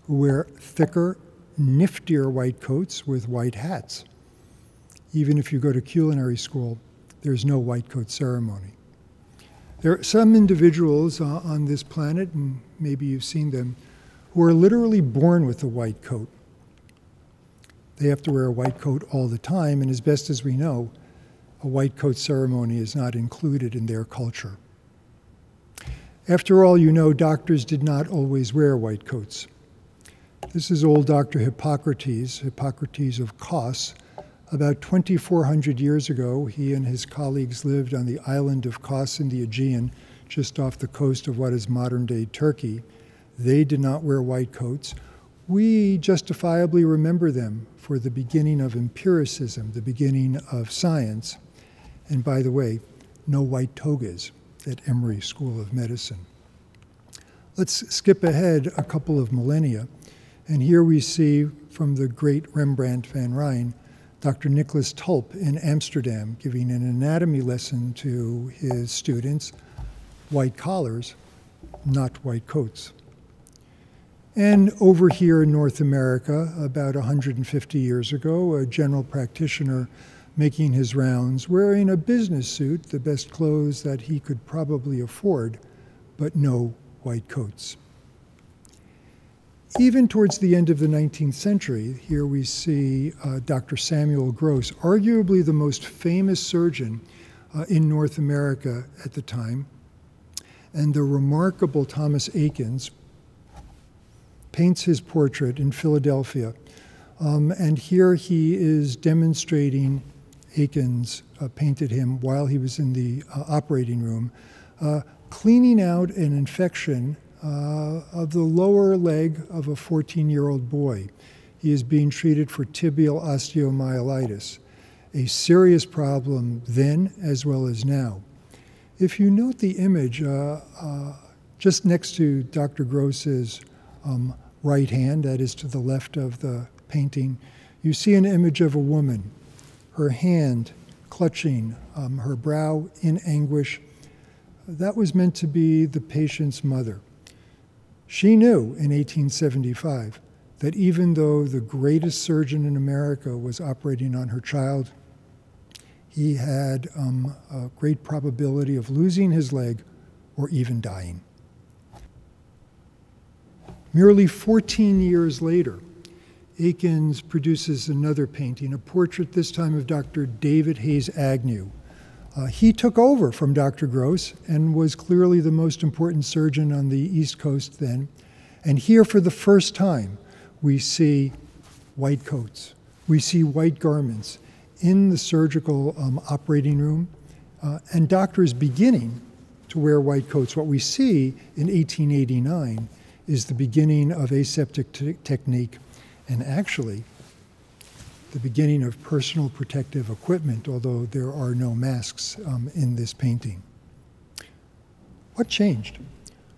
who wear thicker, niftier white coats with white hats. Even if you go to culinary school, there's no white coat ceremony. There are some individuals on this planet, and maybe you've seen them, who are literally born with a white coat. They have to wear a white coat all the time, and as best as we know, a white coat ceremony is not included in their culture. After all, you know, doctors did not always wear white coats. This is old Dr. Hippocrates of Kos. About 2,400 years ago, he and his colleagues lived on the island of Kos in the Aegean, just off the coast of what is modern-day Turkey. They did not wear white coats. We justifiably remember them for the beginning of empiricism, the beginning of science. And by the way, no white togas at Emory School of Medicine. Let's skip ahead a couple of millennia. And here we see from the great Rembrandt van Rijn, Dr. Nicholas Tulp in Amsterdam giving an anatomy lesson to his students, white collars, not white coats. And over here in North America, about 150 years ago, a general practitioner making his rounds, wearing a business suit, the best clothes that he could probably afford, but no white coats. Even towards the end of the 19th century, here we see Dr. Samuel Gross, arguably the most famous surgeon in North America at the time, and the remarkable Thomas Akins paints his portrait in Philadelphia. And here he is demonstrating, Akins painted him while he was in the operating room, cleaning out an infection of the lower leg of a 14-year-old boy. He is being treated for tibial osteomyelitis, a serious problem then as well as now. If you note the image just next to Dr. Gross's right hand, that is to the left of the painting, you see an image of a woman, her hand clutching, her brow in anguish. That was meant to be the patient's mother. She knew in 1875 that even though the greatest surgeon in America was operating on her child, he had a great probability of losing his leg or even dying. Merely 14 years later, Akins produces another painting, a portrait this time of Dr. David Hayes Agnew. He took over from Dr. Gross and was clearly the most important surgeon on the East Coast then. And here for the first time, we see white coats. We see white garments in the surgical operating room, and doctors beginning to wear white coats. What we see in 1889 is the beginning of aseptic technique, and actually the beginning of personal protective equipment, although there are no masks in this painting. What changed?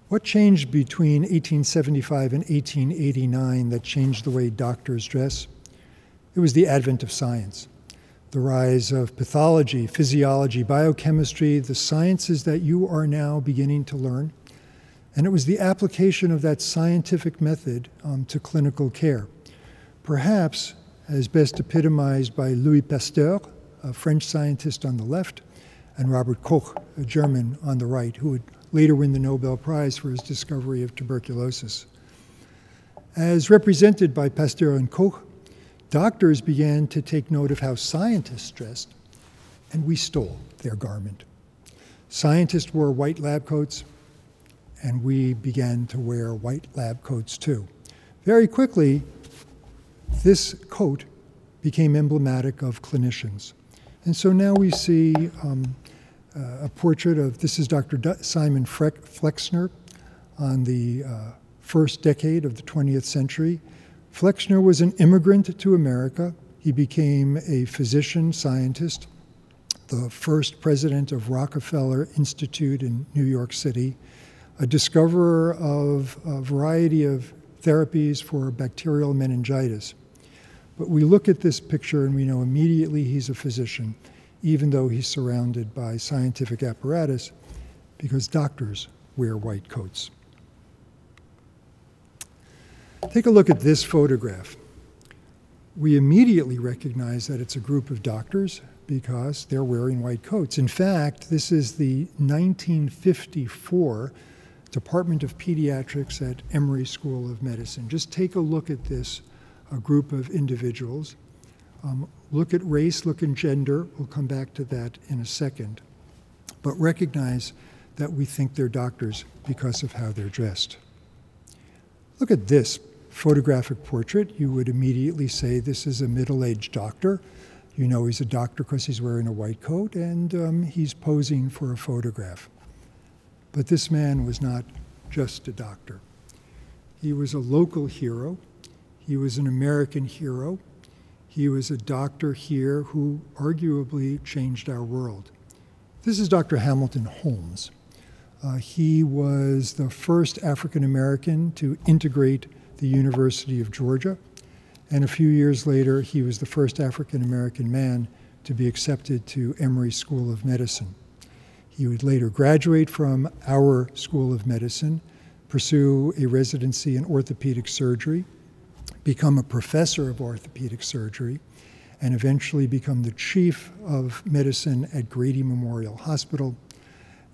What changed between 1875 and 1889 that changed the way doctors dress? It was the advent of science, the rise of pathology, physiology, biochemistry, the sciences that you are now beginning to learn. And it was the application of that scientific method to clinical care. Perhaps as best epitomized by Louis Pasteur, a French scientist on the left, and Robert Koch, a German on the right, who would later win the Nobel Prize for his discovery of tuberculosis. As represented by Pasteur and Koch, doctors began to take note of how scientists dressed, and we stole their garment. Scientists wore white lab coats, and we began to wear white lab coats too. Very quickly, this coat became emblematic of clinicians. And so now we see a portrait of, this is Dr. Simon Flexner on the first decade of the 20th century. Flexner was an immigrant to America. He became a physician scientist, the first president of Rockefeller Institute in New York City, a discoverer of a variety of therapies for bacterial meningitis. But we look at this picture and we know immediately he's a physician, even though he's surrounded by scientific apparatus, because doctors wear white coats. Take a look at this photograph. We immediately recognize that it's a group of doctors because they're wearing white coats. In fact, this is the 1954 Department of Pediatrics at Emory School of Medicine. Just take a look at this, a group of individuals. Look at race, look at gender. We'll come back to that in a second. But recognize that we think they're doctors because of how they're dressed. Look at this photographic portrait. You would immediately say this is a middle-aged doctor. You know he's a doctor because he's wearing a white coat, and he's posing for a photograph. But this man was not just a doctor. He was a local hero. He was an American hero. He was a doctor here who arguably changed our world. This is Dr. Hamilton Holmes. He was the first African-American to integrate the University of Georgia, and a few years later, he was the first African-American man to be accepted to Emory School of Medicine. He would later graduate from our School of Medicine, pursue a residency in orthopedic surgery, become a professor of orthopedic surgery, and eventually become the chief of medicine at Grady Memorial Hospital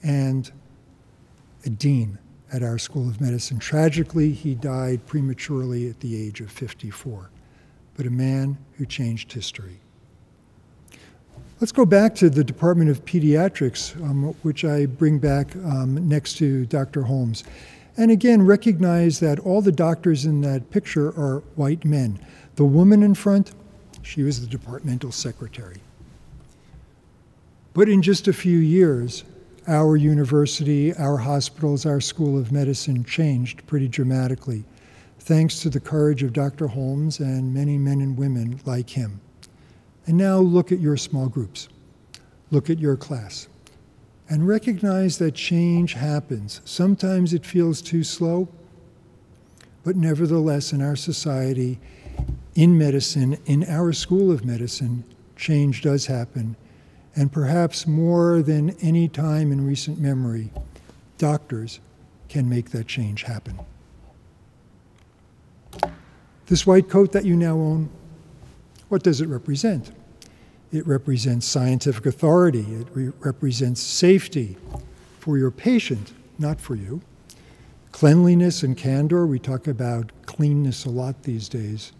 and a dean at our School of Medicine. Tragically, he died prematurely at the age of 54, but a man who changed history. Let's go back to the Department of Pediatrics, which I bring back next to Dr. Holmes. And again, recognize that all the doctors in that picture are white men. The woman in front, she was the departmental secretary. But in just a few years, our university, our hospitals, our School of Medicine changed pretty dramatically, thanks to the courage of Dr. Holmes and many men and women like him. And now look at your small groups. Look at your class. And recognize that change happens. Sometimes it feels too slow, but nevertheless in our society, in medicine, in our School of Medicine, change does happen. And perhaps more than any time in recent memory, doctors can make that change happen. This white coat that you now own, what does it represent? It represents scientific authority. It represents safety for your patient, not for you. Cleanliness and candor, we talk about cleanness a lot these days.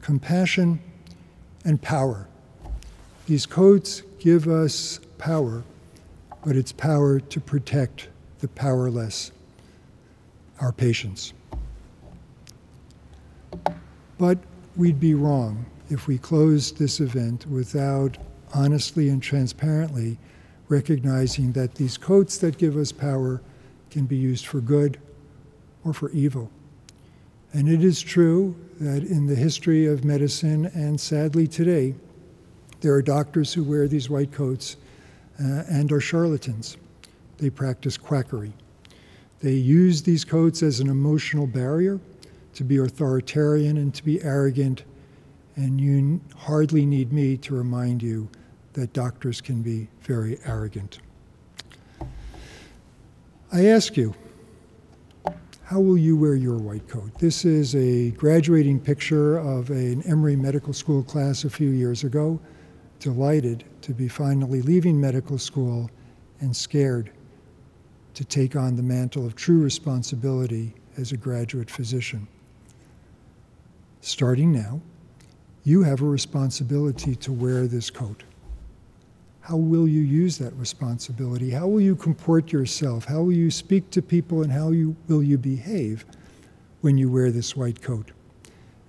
Compassion and power. These coats give us power, but it's power to protect the powerless, our patients. But we'd be wrong if we closed this event without honestly and transparently recognizing that these coats that give us power can be used for good or for evil. And it is true that in the history of medicine, and sadly today, there are doctors who wear these white coats and are charlatans. They practice quackery. They use these coats as an emotional barrier to be authoritarian and to be arrogant, and you hardly need me to remind you that doctors can be very arrogant. I ask you, how will you wear your white coat? This is a graduating picture of an Emory Medical School class a few years ago, delighted to be finally leaving medical school and scared to take on the mantle of true responsibility as a graduate physician. Starting now, you have a responsibility to wear this coat. How will you use that responsibility? How will you comport yourself? How will you speak to people, and how will you behave when you wear this white coat?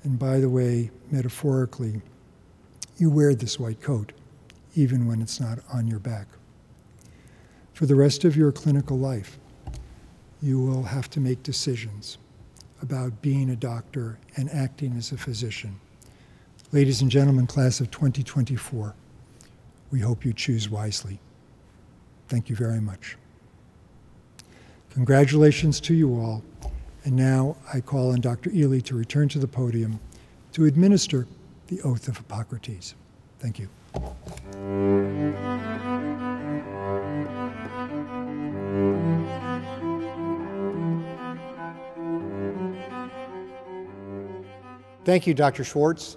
And by the way, metaphorically, you wear this white coat even when it's not on your back. For the rest of your clinical life, you will have to make decisions about being a doctor and acting as a physician. Ladies and gentlemen, class of 2024, we hope you choose wisely. Thank you very much. Congratulations to you all. And now I call on Dr. Ely to return to the podium to administer the oath of Hippocrates. Thank you. Thank you, Dr. Schwartz.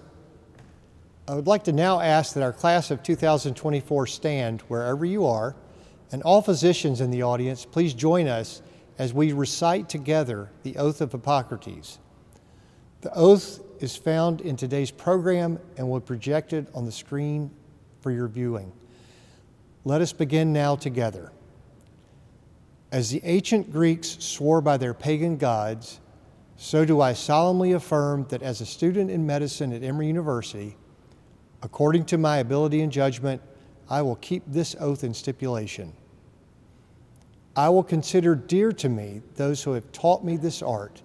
I would like to now ask that our class of 2024 stand wherever you are, and all physicians in the audience, please join us as we recite together the oath of Hippocrates. The oath is found in today's program and will be projected on the screen for your viewing. Let us begin now together. As the ancient Greeks swore by their pagan gods, so do I solemnly affirm that as a student in medicine at Emory University, according to my ability and judgment, I will keep this oath and stipulation. I will consider dear to me those who have taught me this art,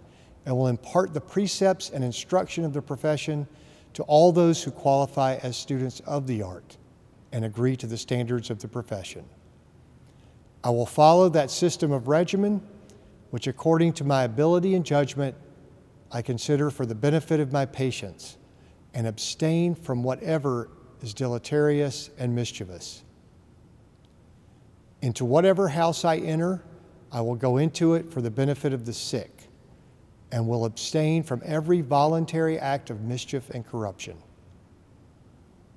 and will impart the precepts and instruction of the profession to all those who qualify as students of the art and agree to the standards of the profession. I will follow that system of regimen which, according to my ability and judgment, I consider for the benefit of my patients, and abstain from whatever is deleterious and mischievous. Into whatever house I enter, I will go into it for the benefit of the sick, and will abstain from every voluntary act of mischief and corruption.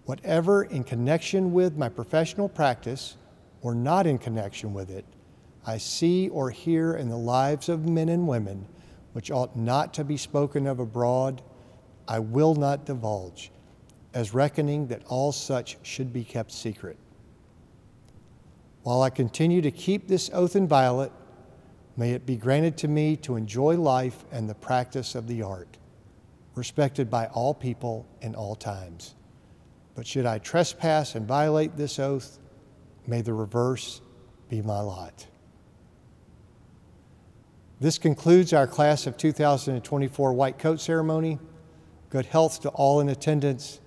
Whatever in connection with my professional practice, or not in connection with it, I see or hear in the lives of men and women, which ought not to be spoken of abroad, I will not divulge, as reckoning that all such should be kept secret. While I continue to keep this oath inviolate, may it be granted to me to enjoy life and the practice of the art, respected by all people in all times. But should I trespass and violate this oath, may the reverse be my lot. This concludes our class of 2024 white coat ceremony. Good health to all in attendance.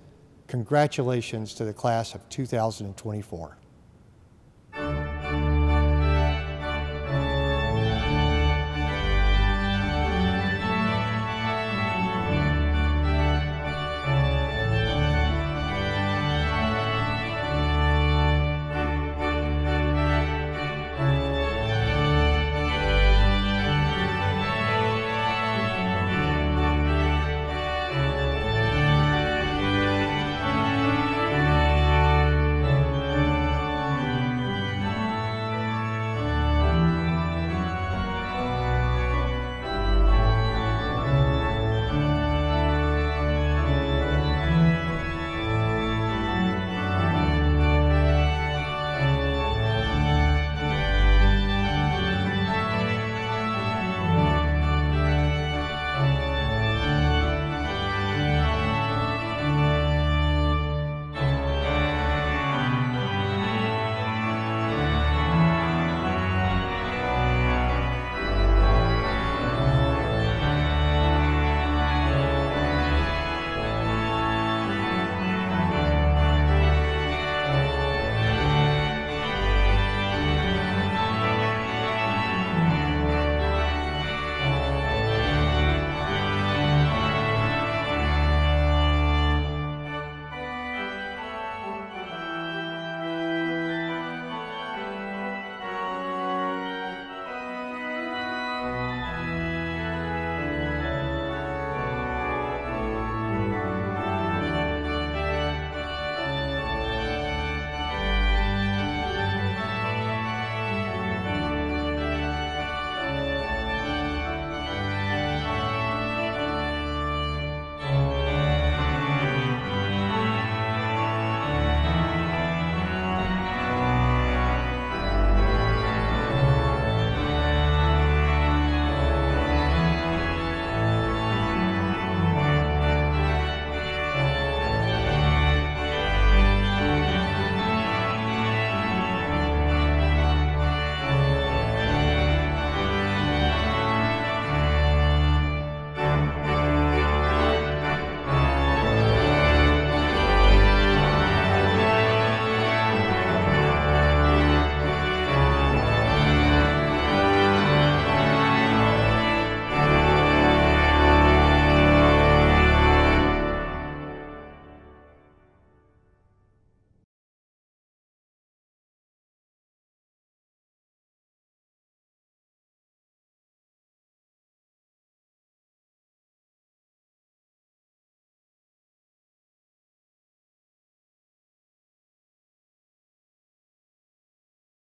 Congratulations to the class of 2024.